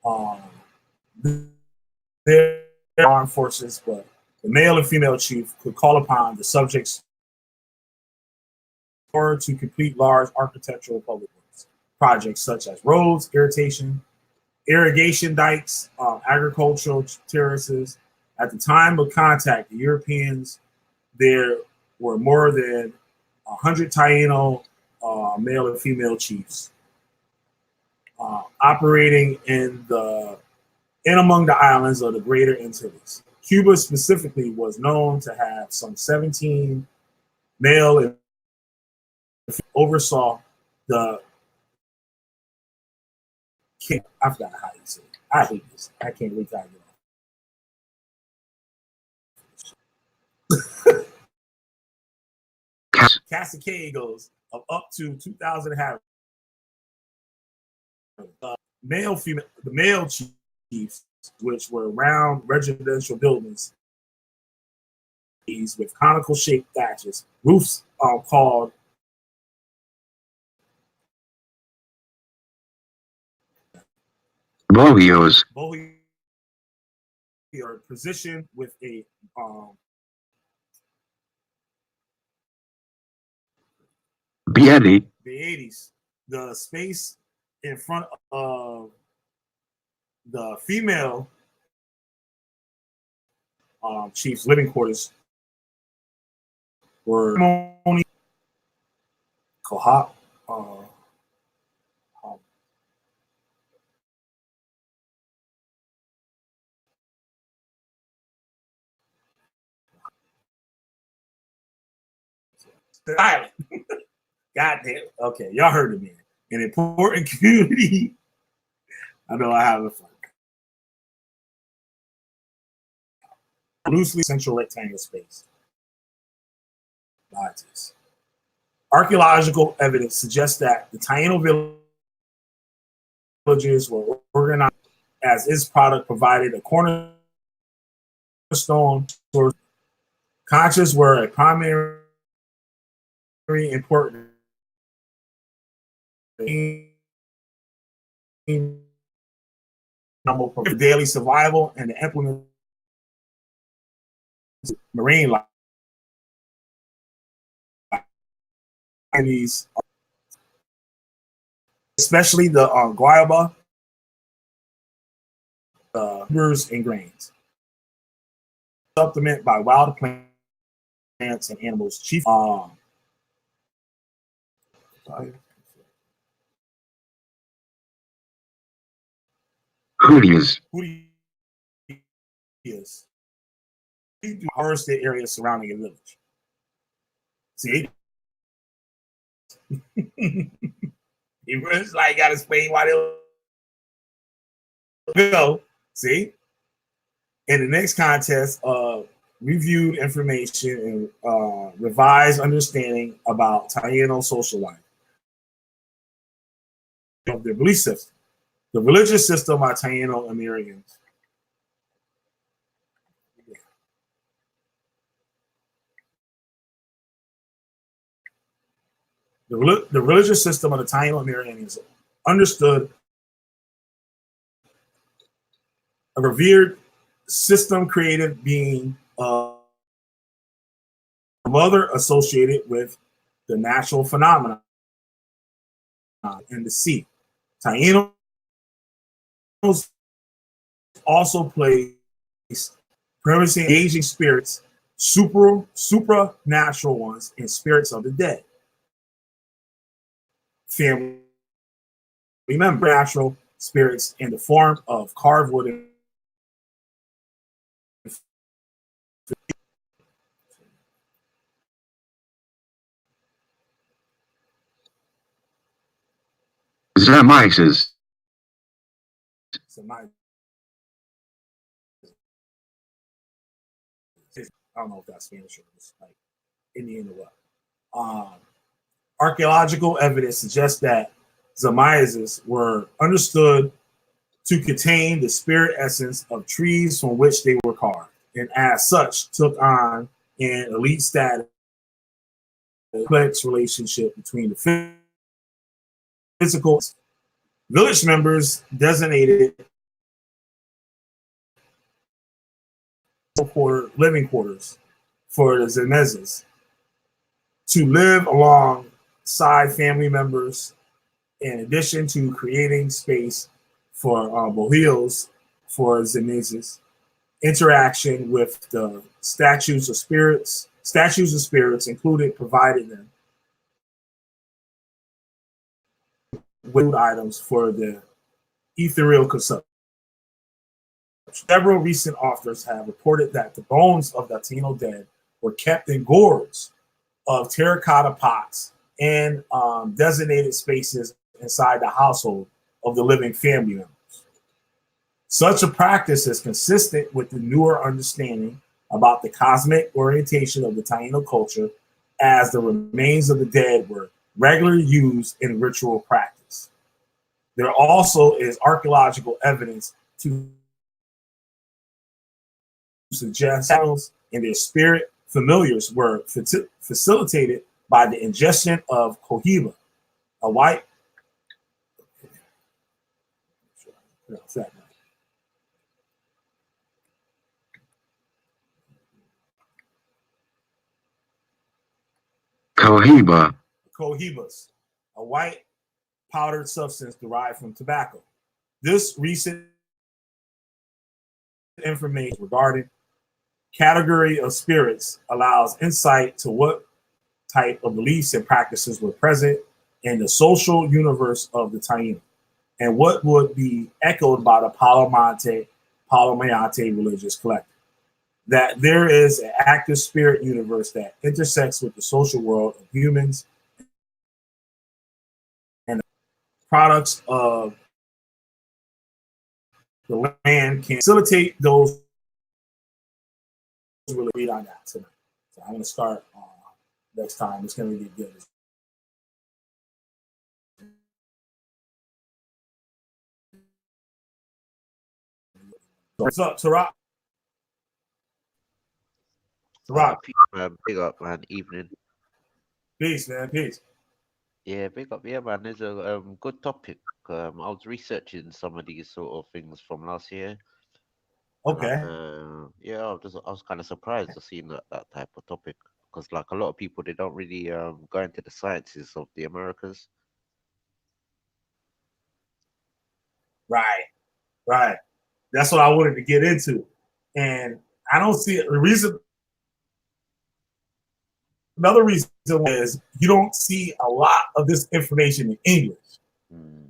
off. Their armed forces, but the male and female chief could call upon the subjects to complete large architectural public works projects such as roads, irrigation dikes, agricultural terraces. At the time of contact, the Europeans, there were more than 100 Taino male and female chiefs operating in among the islands of the Greater Antilles. Cuba specifically was known to have some 17 male and oversaw the. I forgot how you say it. I hate this. I can't wait till I get off. Caciques of up to 2,000 inhabitants. The male chiefs, which were round residential buildings with conical shaped thatches, roofs called bohios. Are positioned with a Beatties. The space in front of the female chief's living quarters were Kohak. Island. God damn. Okay, y'all heard of me. An important community. I know I have a fun. loosely central rectangular space. Archaeological evidence suggests that the Taino villages were organized as its product provided a cornerstone source. Conscious were a primary important for daily survival and the implement marine life. And these, especially the guayaba, tubers and grains, supplement by wild plants and animals. Chief, Hooties. Hooties. Forested areas surrounding a village. See? You just like got to explain why they go. See? In the next contest, reviewed information and revised understanding about Taino social life of their belief system. The religious system by Taino Americans. The religious system of the Taino Americans understood a revered system created being a mother associated with the natural phenomena in the sea. Taínos also placed primacy in aging spirits, supernatural ones, and spirits of the dead. Family member natural spirits in the form of carved wood and Zemises. I don't know if that's Spanish or it's like Indian or what. Archaeological evidence suggests that Zemises were understood to contain the spirit essence of trees from which they were carved, and as such took on an elite status, complex relationship between the physical village members designated living quarters for the Zemises to live alongside family members, in addition to creating space for bohíos for Zemises, interaction with the statues of spirits included provided them with items for the ethereal consumption. Several recent authors have reported that the bones of the Taino dead were kept in gourds of terracotta pots and designated spaces inside the household of the living family members. Such a practice is consistent with the newer understanding about the cosmic orientation of the Taino culture, as the remains of the dead were regularly used in ritual practice. There also is archaeological evidence to suggest animals and their spirit familiars were facilitated by the ingestion of cohiba, a white Cohiba. cohibas, a white powdered substance derived from tobacco. This recent information regarding category of spirits allows insight to what type of beliefs and practices were present in the social universe of the Taino, and what would be echoed by the Palo Mayombe religious collective. That there is an active spirit universe that intersects with the social world of humans, and the products of the land can facilitate those really read on that tonight. So I'm gonna start next time. It's gonna be good. What's up, Tarak? Tarak. Peace, man. Big up, man. Evening. Peace, man. Peace. Yeah, big up. Yeah, man. There's a good topic. I was researching some of these sort of things from last year, and like, Okay. yeah, I was kind of surprised to see that type of topic because, like, a lot of people they don't really go into the sciences of the Americas. Right. Right. That's what I wanted to get into, and I don't see it. The reason. Another reason is you don't see a lot of this information in English.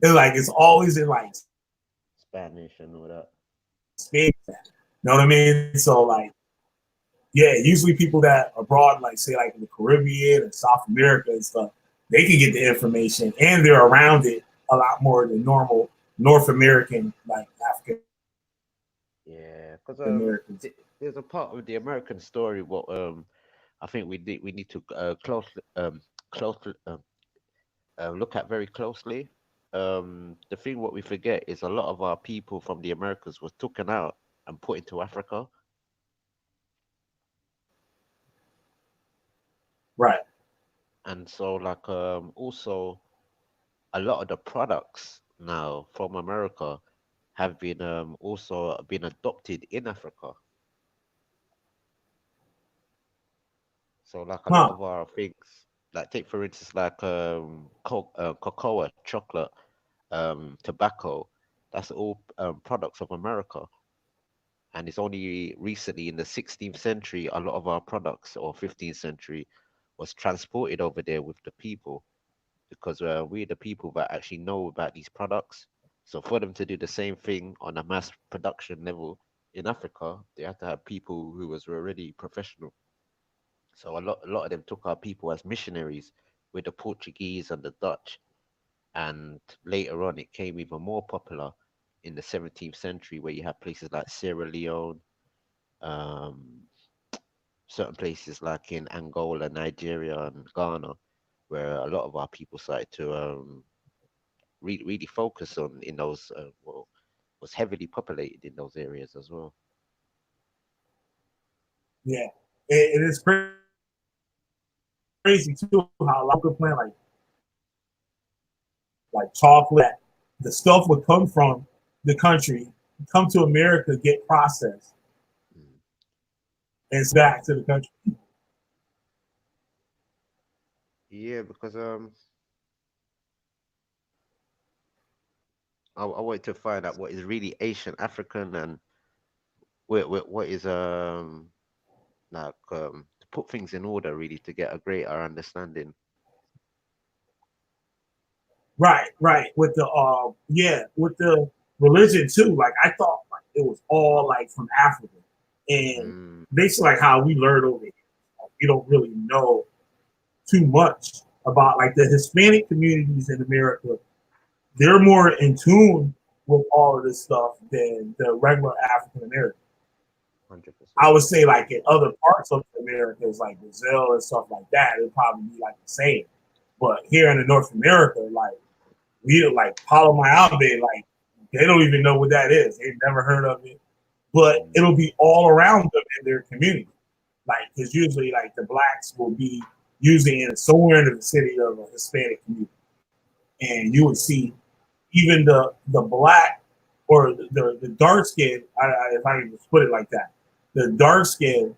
It's like it's always in like Spanish and all that. Spain. You know what I mean? So like, yeah, usually people that are abroad, like say like in the Caribbean and South America and stuff, they can get the information and they're around it a lot more than normal North American, like African Yeah, because Americans. there's a part of the American story what I think we need to closely look at very closely. The thing what we forget is a lot of our people from the Americas was taken out and put into Africa, Right. and so like also a lot of the products now from America have been also been adopted in Africa. So like a lot Huh. of our things, like take for instance like cocoa, chocolate, tobacco, that's all products of America. And it's only recently in the 16th century, a lot of our products, or 15th century, was transported over there with the people because we're the people that actually know about these products. So for them to do the same thing on a mass production level in Africa, they had to have people who was already professional. So a lot of them took our people as missionaries with the Portuguese and the Dutch. And later on, it came even more popular in the 17th century, where you have places like Sierra Leone, um, certain places like in Angola, Nigeria, and Ghana, where a lot of our people started to really focus on in those, well, was heavily populated in those areas as well. Yeah. It is crazy too how a lot of plant like chocolate, the stuff would come from the country, come to America, get processed, Mm. and it's back to the country. Yeah, because I wanted to find out what is really Asian African and what is like to put things in order really to get a greater understanding. Right, right. With the yeah, with the religion too. Like I thought like it was all like from Africa. And Mm, basically like how we learned over here. Like, we don't really know too much about like the Hispanic communities in America. They're more in tune with all of this stuff than the regular African American. I 100%. would say like in other parts of America, like Brazil and stuff like that, it'd probably be like the same. But here in the North America, like we like Palo Mayombe, like they don't even know what that is. They've never heard of it. But Mm, it'll be all around them in their community. Like because usually like the blacks will be usually in somewhere in the vicinity of a Hispanic community. And you would see even the black or the dark skin, if I can just put it like that, the dark skin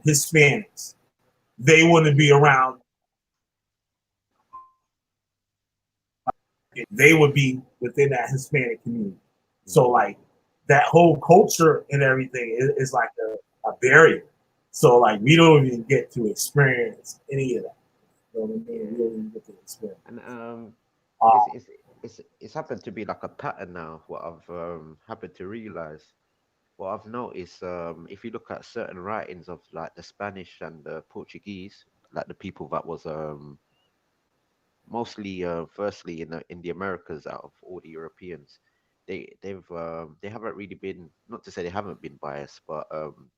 Hispanics, they wouldn't be around. They would be within that Hispanic community. So mm. like that whole culture and everything is like a barrier. So like we don't even get to experience any of that. You know what I mean? We don't Yeah, even get to experience. and Uh, it's it's it's happened to be like a pattern now. What I've happened to realize. What I've noticed, if you look at certain writings of like the Spanish and the Portuguese, like the people that was mostly firstly in the Americas out of all the Europeans, they haven't really been, not to say they haven't been biased, but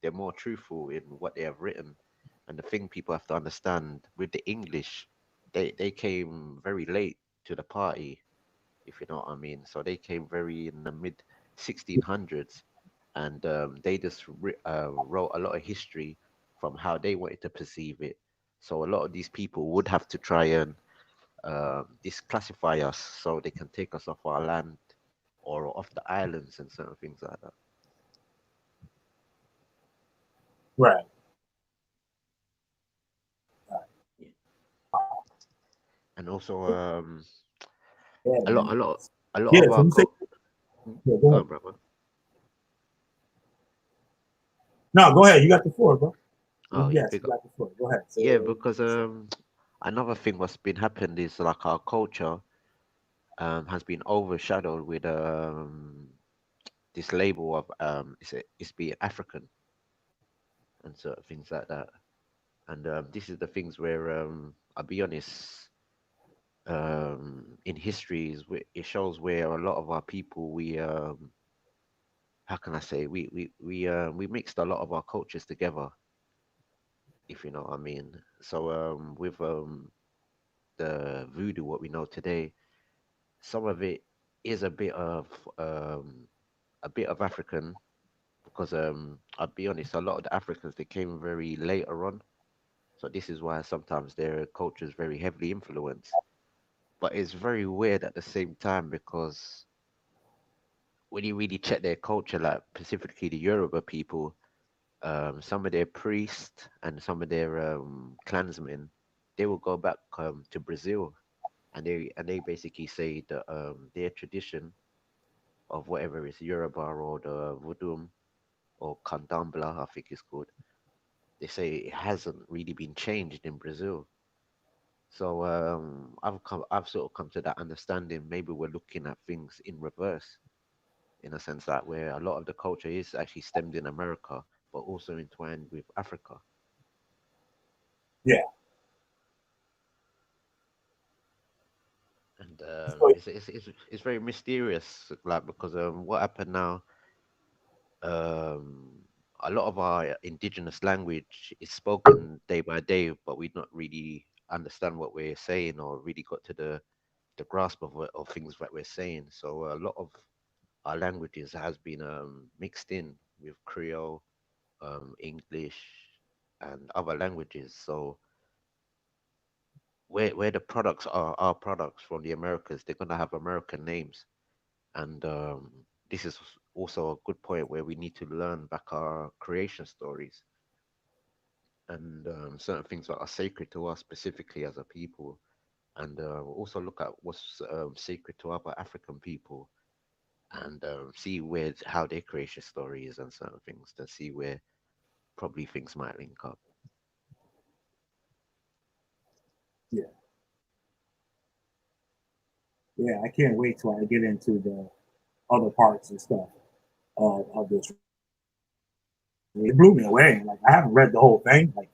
they're more truthful in what they have written. And the thing people have to understand with the English, they came very late to the party, if you know what I mean. So they came very in the mid 1600s, and they just wrote a lot of history from how they wanted to perceive it. So a lot of these people would have to try and disclassify us so they can take us off our land or off the islands and certain things like that. Right. Yeah. And also, Yeah, a lot, man. a lot, a lot Yeah. of So our you say, Hmm? yeah, go Go ahead. on, brother. No, go ahead. You got the floor, bro. Oh yeah, Yes, big you up. got the floor. Go ahead. Yeah, So, because another thing what's been happened is like our culture has been overshadowed with this label of it's being African and sort of things like that. And this is the things where I'll be honest, in history it shows where a lot of our people we how can I say we mixed a lot of our cultures together, if you know what I mean. So with the voodoo what we know today, some of it is um a bit of African because I'll be honest, a lot of the Africans they came very later on. So this is why sometimes their culture is very heavily influenced. But it's very weird at the same time because when you really check their culture, like specifically the Yoruba people, some of their priests and some of their clansmen, they will go back to Brazil, and they basically say that their tradition of whatever is Yoruba or the Voodoo or Candomblé, I think it's called. They say it hasn't really been changed in Brazil. So I've sort of come to that understanding. Maybe we're looking at things in reverse, in a sense that where a lot of the culture is actually stemmed in America, but also entwined with Africa. yeah. And So, it's very mysterious, like because what happened now, um, a lot of our indigenous language is spoken day by day, but we not really understand what we're saying or really got to the grasp of of things that we're saying. So a lot of our languages has been mixed in with Creole, English, and other languages. So where the products are our products from the Americas, they're gonna have American names, and this is also a good point where we need to learn back our creation stories and certain things that are sacred to us specifically as a people, and also look at what's sacred to other African people and see where how their creation story is and certain things to see where probably things might link up. yeah, yeah. I can't wait till I get into the other parts and stuff of this. It blew me away. Like I haven't read the whole thing, like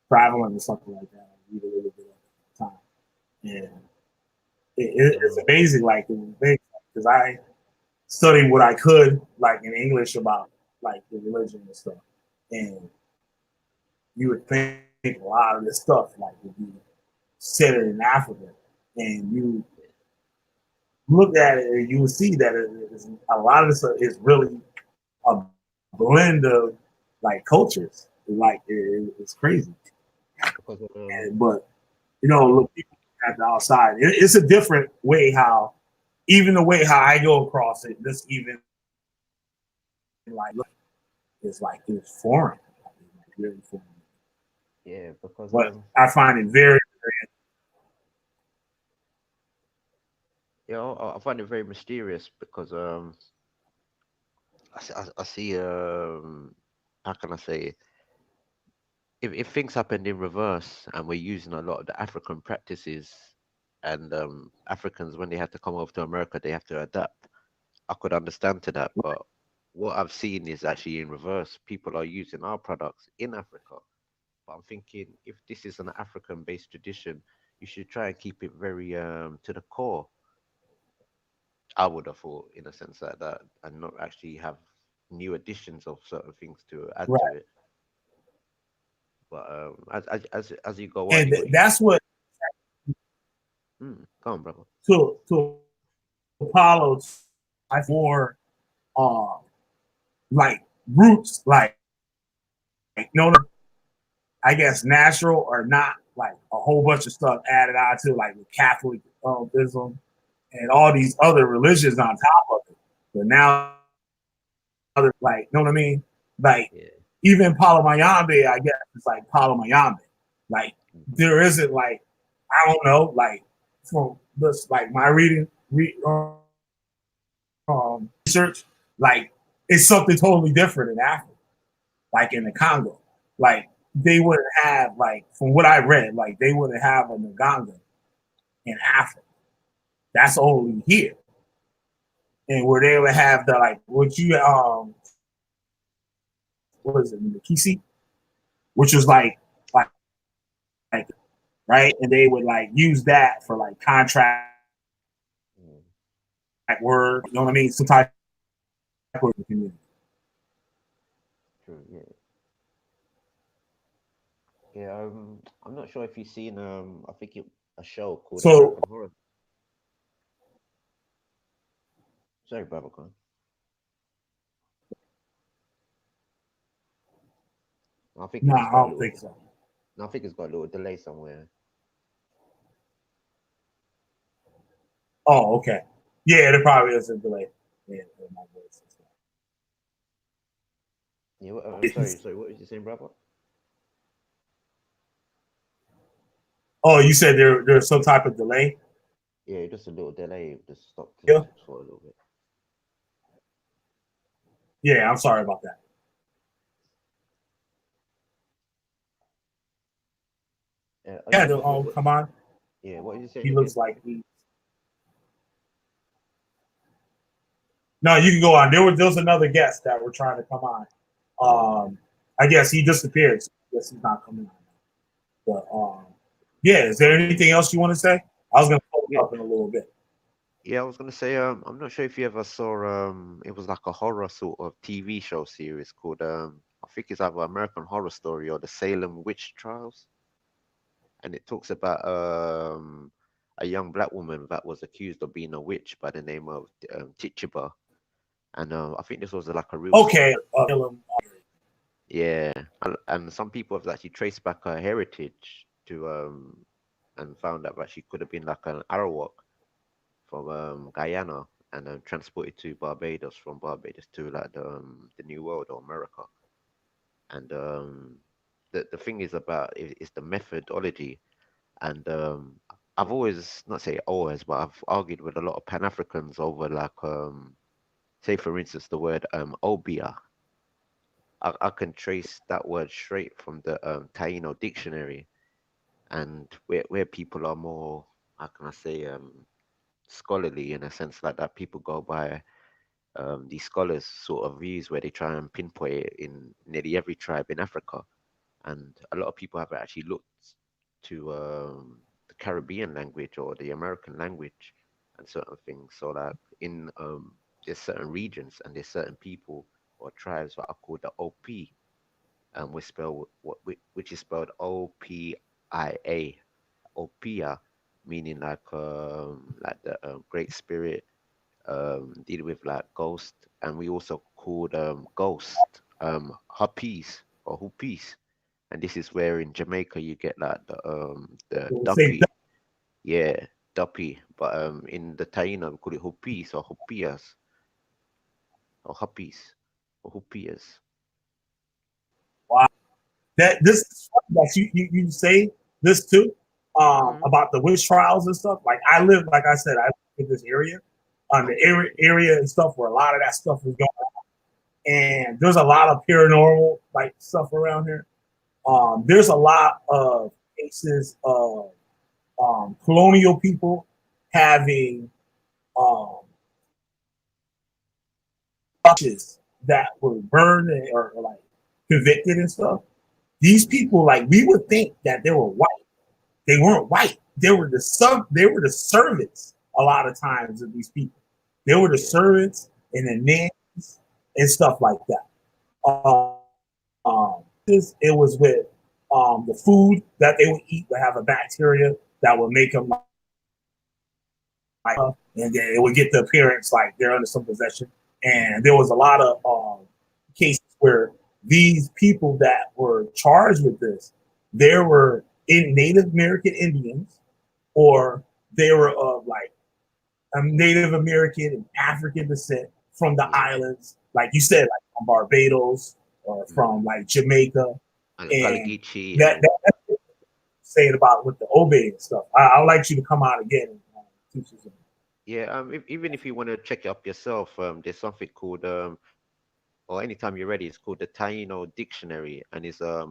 traveling or something like that. I read a little bit at the time, and it's Um, amazing. Like because I studied what I could, like in English about like the religion and stuff, and you would think a lot of this stuff like would be centered in Africa, and you look at it and you will see that a lot of this is really a blend of like cultures. Like it's crazy, because but look people at the outside. It's a different way how, even the way how I go across it. This even like it's foreign, like, really foreign. yeah, because But I find it very, you know, I find it very mysterious because I see how can I say, if things happened in reverse and we're using a lot of the African practices and Africans when they have to come over to America they have to adapt, I could understand to that. But what I've seen is actually in reverse. People are using our products in Africa. But I'm thinking if this is an African based tradition, you should try and keep it very to the core. I would have thought in a sense like that, and not actually have new additions of certain things to add to Right. it. But as you go on, And you that's what go on, brother. to Apollo I for um like roots, no, I guess natural or not, like a whole bunch of stuff added on to like with Catholicism and all these other religions on top of it. But now, like, you know what I mean? Like, Yeah. even Palo Mayombe, I guess it's like Palo Mayombe. Like, there isn't like, I don't know, like from this, like my research, like it's something totally different in Africa, like in the Congo. Like they wouldn't have, like from what I read, like they wouldn't have a Nganga in Africa. That's only here. And where they would have the like what you what is it, the Kisi, which was like right, and they would like use that for like contract work. You know what I mean? Some type of work in the community. True, yeah. Yeah, I'm not sure if you've seen I think a show called So American Horror. Sorry, brother, go on. I think no, it I just got a don't little. think so. No, I think it's got a little delay somewhere. Oh, okay. Yeah, there probably is a delay. Yeah, my voice. Yeah, sorry. What was you saying, brother? Oh, you said there's some type of delay. Yeah, just a little delay. Just stopped Yeah, for a little bit. yeah. I'm sorry about that. Yeah, come on. Yeah, what are you saying He again? looks like he. No, you can go on. There was another guest that were trying to come on. Oh, okay. I guess he disappeared. So I guess he's not coming on. But yeah. Is there anything else you want to say? I was gonna follow Yeah, up in a little bit. yeah. I was gonna say, I'm not sure if you ever saw, it was like a horror sort of TV show series called, I think it's either American Horror Story or the Salem Witch Trials, and it talks about a young black woman that was accused of being a witch by the name of Tituba, and I think this was like a real Okay. story. Yeah, and some people have actually traced back her heritage to and found out that she could have been like an Arawak from Guyana and transported to Barbados, from Barbados to like the New World or America. And the thing is about is the methodology. And I've always, not say always, but I've argued with a lot of Pan Africans over like say for instance the word Obeah. I can trace that word straight from the Taino dictionary, and where people are more, how can I say, scholarly in a sense like that, people go by these scholars sort of views where they try and pinpoint it in nearly every tribe in Africa, and a lot of people have actually looked to the Caribbean language or the American language and certain things. So like in there's certain regions and there's certain people or tribes that are called the OP, and we spell which is spelled Opia, Opia, meaning like the great spirit, dealing with like ghost, and we also called ghost huppies or hoopies, and this is where in Jamaica you get like the Say duppy, yeah, duppy, but in the Taino we call it hoopies or hoopias or huppies or hoopias. wow. That this is funny that you say this too Mm-hmm. about the witch trials and stuff. Like I live, like I said, I live in this area, on the Okay. area and stuff where a lot of that stuff is going on, and there's a lot of paranormal like stuff around here. There's a lot of cases of colonial people having um, churches that were burned or like convicted and stuff. These people, like we would think that they were white. They weren't white. They were the servants a lot of times of these people. They were the Yeah. servants and the nannies and stuff like that. It was with the food that they would eat would have a bacteria that would make them and then it would get the appearance like they're under some possession. And there was a lot of cases where these people that were charged with this, there were in Native American Indians, or they were of like Native American and African descent from the islands, like you said, like from Barbados or from like Jamaica, And and Gullah that that's saying about with the Obeah and stuff. I'd like you to come out again and teach us. yeah. Even if you want to check it up yourself, there's something called or anytime you're ready, it's called the Taino Dictionary, and it's a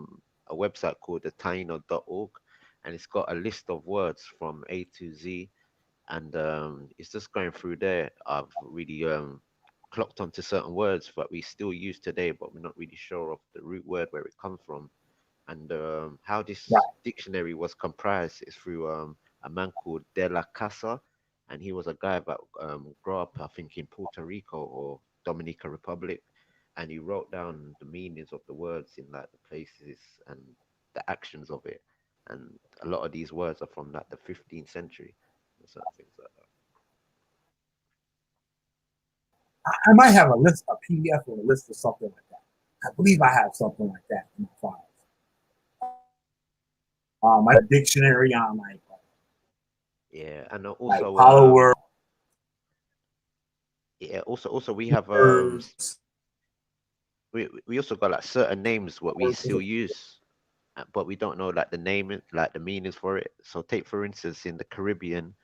website called the Taino.org, and it's got a list of words from A to Z, and it's just going through there. I've really clocked onto certain words that we still use today, but we're not really sure of the root word where it comes from. And how this Right. dictionary was comprised is through a man called De La Casa, and he was a guy that grew up, I think, in Puerto Rico or Dominican Republic, and he wrote down the meanings of the words in like the places and the actions of it. And a lot of these words are from like the 15th century and certain things like that. I might have a list, a PDF or a list or something like that. I believe I have something like that in my files. I have a dictionary on Yeah, and like also Palo Word. yeah, also we have Words. we also got like certain names what we still use, but we don't know like the name like the meanings for it. So take for instance in the Caribbean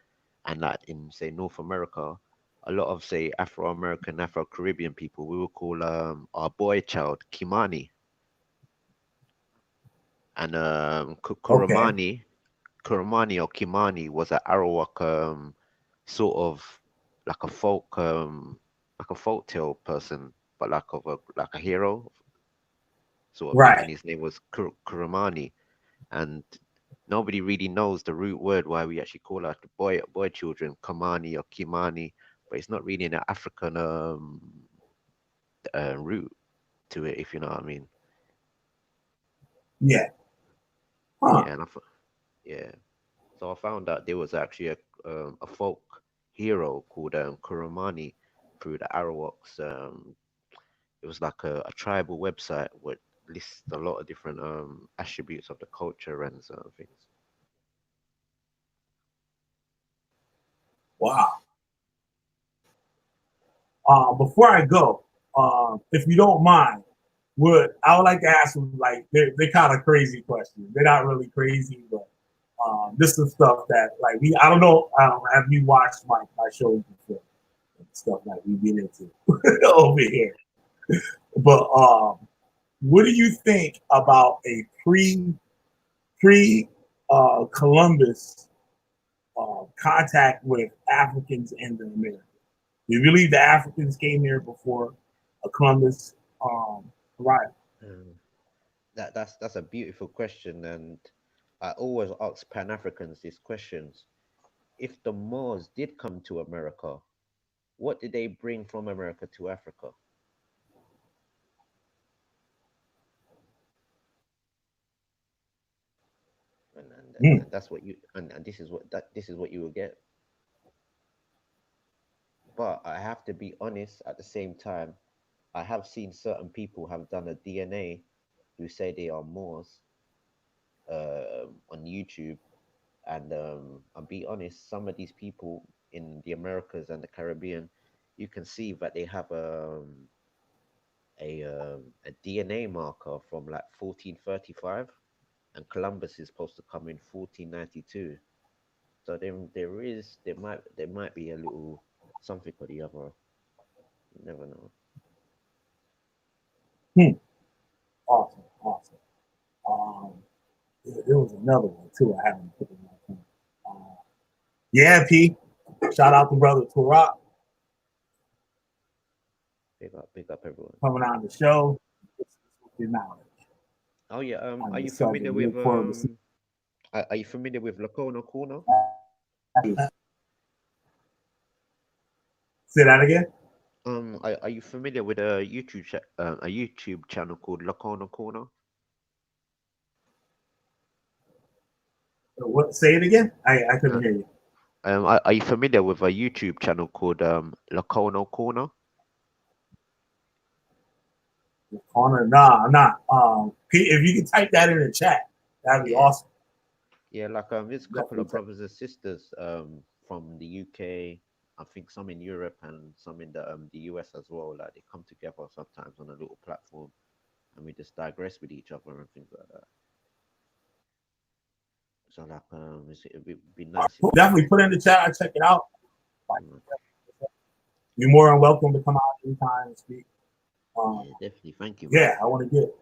and like in say North America, a lot of say Afro-American, Afro-Caribbean people, we will call our boy child Kimani, and Okay. Kuramani or Kimani was an Arawak sort of like a folk tale person, but like a hero sort of thing, Right. and his name was Kuramani, and nobody really knows the root word why we actually call our boy children Kamani or Kimani, but it's not really an African root to it, if you know what I mean. Yeah. Huh. Yeah, yeah. So I found out there was actually a folk hero called Kuramani through the Arawaks. It was like a tribal website which lists a lot of different attributes of the culture and certain things. Wow. Before I go, if you don't mind, I would like to ask them like they're kind of crazy questions. They're not really crazy, but this is stuff that like we I don't know. Have you watched my shows before? Stuff like we get into over here. But what do you think about a pre Columbus contact with Africans in the Americas? Do you believe the Africans came here before Columbus arrived? Um, that's a beautiful question, and I always ask Pan Africans these questions. If the Moors did come to America, what did they bring from America to Africa? Hmm. And that's what you and this is what you will get. But I have to be honest at the same time. I have seen certain people have done a DNA who say they are Moors on YouTube, and I'll be honest, some of these people in the Americas and the Caribbean, you can see that they have a DNA marker from like 1435, and Columbus is supposed to come in 1492. So there might be a little something or the other. You never know. Hmm. Awesome. Awesome. Um, there was another one too. I haven't put in my phone. Yeah, P. Shout out to brother Turok Big up everyone. coming on the show. Your knowledge Oh yeah. on Are you this familiar subject. We with look forward to seeing Are you familiar with Lakono Corner? you. Say that again. Are you familiar with a YouTube channel called Lacona Corner? What? Say it again. I couldn't Uh, hear you. are you familiar with a YouTube channel called Lacona Corner? Corner? Nah, I'm not. Pete, if you can type that in the chat, that'd be Yeah, awesome. yeah. Like there's a couple Definitely of brothers and sisters from the UK. I think some in Europe and some in the US as well. Like they come together sometimes on a little platform, and we just digress with each other and things like that. So like it'd be nice if Definitely put it in the chat. I check it out. mm, You're more than welcome to come out anytime and speak. yeah, definitely. Thank you, man. Yeah, I want to get.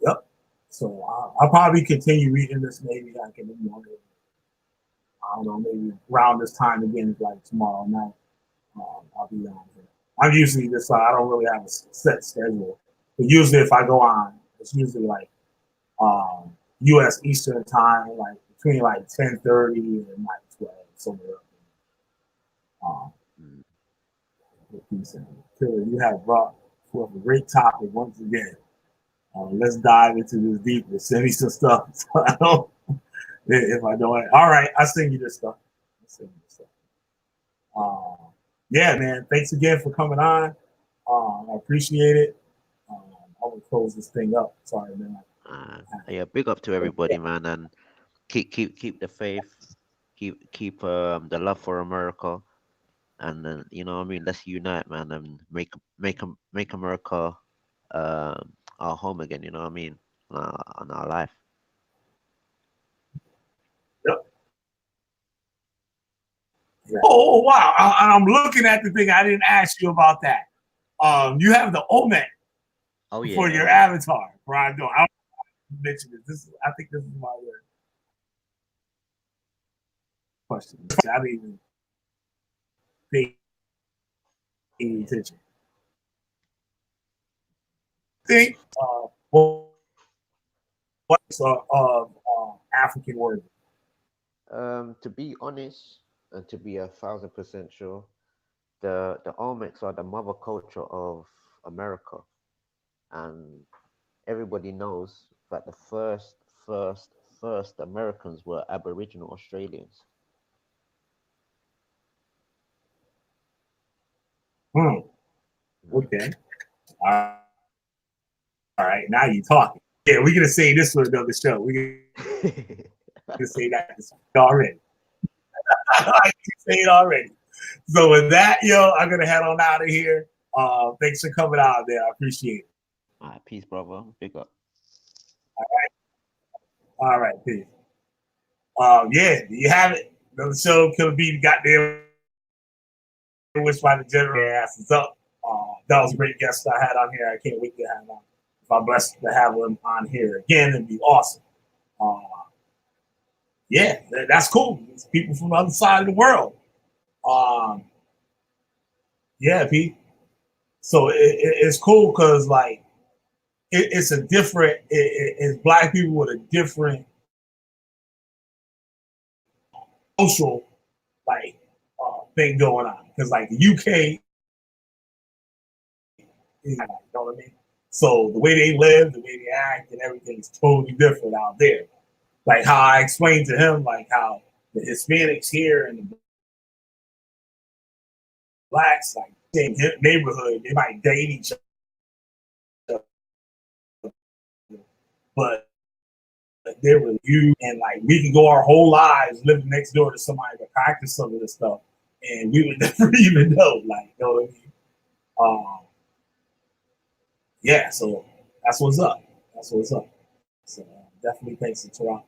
Yep. So I'll probably continue reading this. Maybe I can, I don't know, maybe around this time again, like tomorrow night. I'll be on here. I'm usually this. I don't really have a set schedule, but usually if I go on, it's usually like U.S. Eastern time, like between like 10:30 and like 12, somewhere up Mm. there. You have brought forth a great topic once again. Let's dive into this deeper. Send me some stuff. So I don't, if I don't, all right, I'll send you this stuff. I'll send you this stuff. Yeah, man. Thanks again for coming on. I appreciate it. I will close this thing up. Sorry, man. Yeah, big up to everybody, man, and keep the faith, keep the love for America, and then you know what I mean. Let's unite, man, and make America our home again. You know what I mean, on our life. Yep. Yeah. Oh wow! I'm looking at the thing. I didn't ask you about that. You have the Olmec Oh for yeah, your oh yeah. avatar. Brian, I mentioned this. I think this is my question. I didn't even pay any Yeah. attention. Think what's African word? To be honest, and to be 1,000% sure, the Olmecs are the mother culture of America, and everybody knows that the first Americans were Aboriginal Australians. Hmm. Okay. All right. Now you talking. Yeah, we're gonna say this for another show. We're gonna say that already. I can say it already. So with that, yo, I'm gonna head on out of here. Thanks for coming out there. I appreciate it. All right, peace, brother. Big up. All right, peace. Yeah, you have it. Another show, Killer B, goddamn, which by the general asses up. That was a great guest I had on here. I can't wait to have him. If I'm blessed to have him on here again, it'd be awesome. Uh, yeah, that's cool. It's people from the other side of the world. Um, yeah, Pete. So it's cool because like it's a different. It's black people with a different social like thing going on because like the UK, you know what I mean. So the way they live, the way they act, and everything is totally different out there. Like how I explained to him, like how the Hispanics here and the blacks, like same neighborhood, they might date each other, but they were you and like we can go our whole lives living next door to somebody that practice some of this stuff, and we would never even know. Like, you know what I mean? Yeah, so that's what's up. That's what's up. So definitely thanks to Toronto,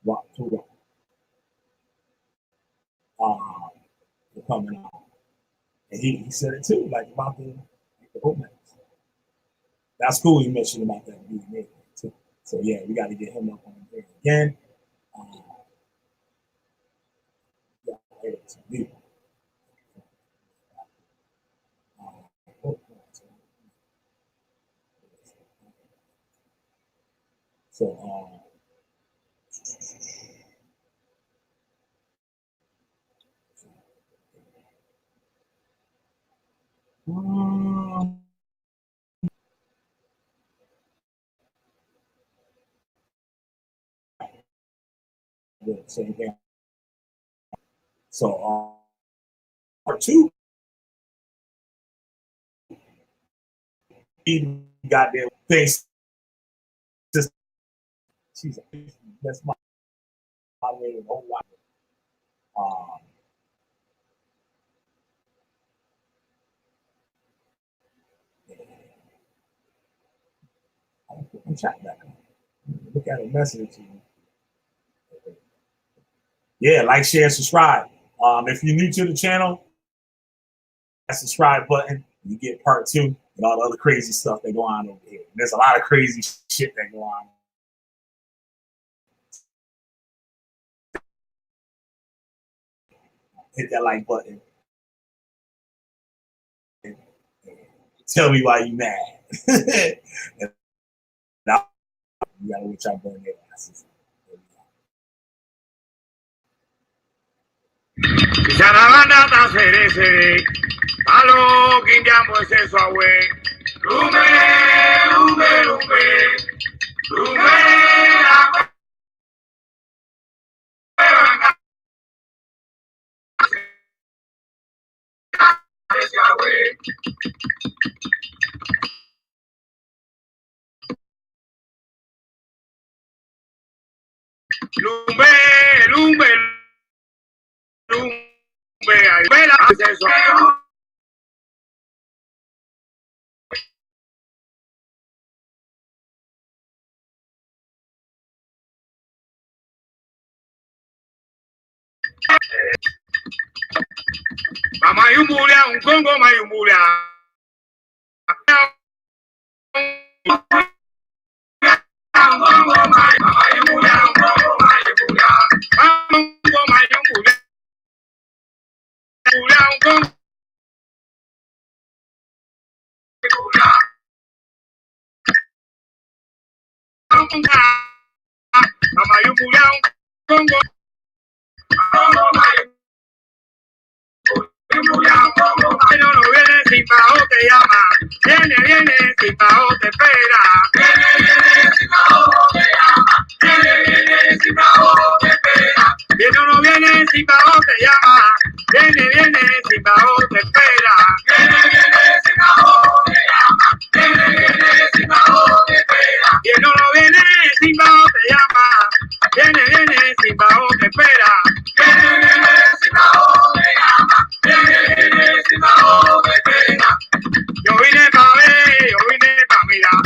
for coming on. And he said it too, like about the open. That's cool. You mentioned about that DNA too. So yeah, we got to get him up on here again. Yeah, so the same thing. So part two, goddamn things. She's that's my whole life. I'm chatting back. Look at a message. Yeah, like, share, subscribe. If you're new to the channel, that subscribe button, you get part two and all the other crazy stuff that go on over here. There's a lot of crazy shit that go on. Hit that like button. And tell me why you mad. Now, you gotta watch out burn their asses. Sarabanda seré, Palo Mayombe es eso, güey. Lume, Mayombe, un Congo Mayombe. No viene sin bajo te llama, viene sin bajo te espera, viene sin bajo te llama, viene sin bajo te espera, viene o no viene sin bajo te llama, viene sin bajo te espera, viene sin bajo te llama, viene sin bajo te espera, viene o no viene sin bajo te llama, viene sin bajo te espera, viene sin bajo te llama, viene sin bajo te espera. Yo vine pa' ver, yo vine pa' mirar.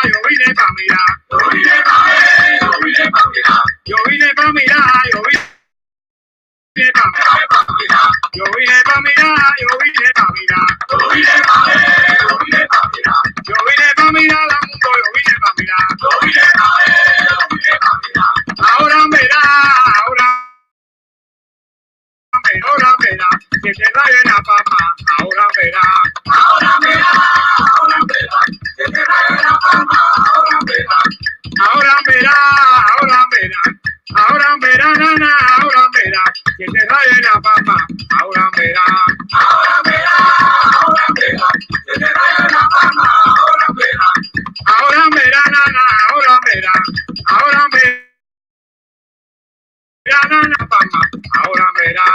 Yo vine pa' mirar, yo vine pa' ver, yo vine pa' mirar. Yo vine pa' mirar, yo vine pa' mirar. Yo vine pa' mirar, yo vine pa' mirar. Yo vine pa' ver, yo vine pa' mirar. Yo vine pa' mirar al mundo, yo vine pa' mirar. Yo vine pa' ver, yo vine pa' mirar. Ahora verá, que te raye la papa. Ahora verá, que te raye la papa. Ahora verá, nana, ahora verá, que te raye la papa. Ahora verá, que te raye la papa. Ahora verá, nana, ahora verá, nana, papa. Ahora verá.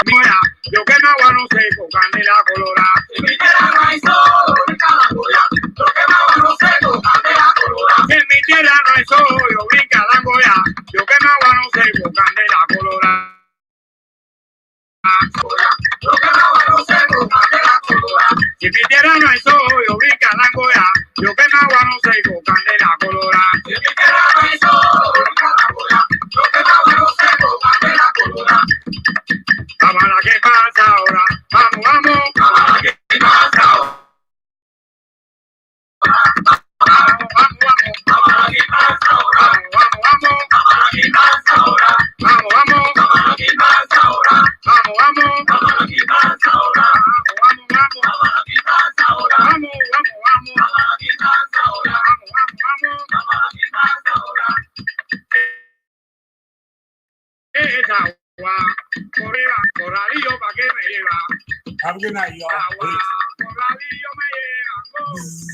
Mira, yo que me agua no sé, con candela colorada. Si mi tierra no hay sol, brinca la goya. Yo que me agua no sé, con candela colorada. Si en mi tierra no hay sol, yo brinca la goya. Yo que me agua no sé, con candela colorada. Yo que me agua no sé, con candela colorada. Si en mi tierra no hay sol, yo brinca la goya. Yo que me agua no sé, con candela colorada. Si en mi tierra no hay sol, brinca la goya. Yo que me agua no sé, con candela colorada. Cámara, ¿qué pasa ahora? Vamos, cámara, ¿qué pasa ahora? Vamos, cámara, ¿qué pasa ahora? Vamos, cámara, ¿qué pasa ahora? Vamos, cámara, ¿qué pasa ahora? Vamos, cámara, ¿qué pasa ahora? Vamos, cámara, ¿qué pasa ahora? Vamos, cámara, ¿qué pasa ahora? Vamos, cámara, ¿qué pasa ahora? Esa agua, corralillo, ¿pa' qué me lleva? Have a good night, y'all. Agua, corralillo. Bye.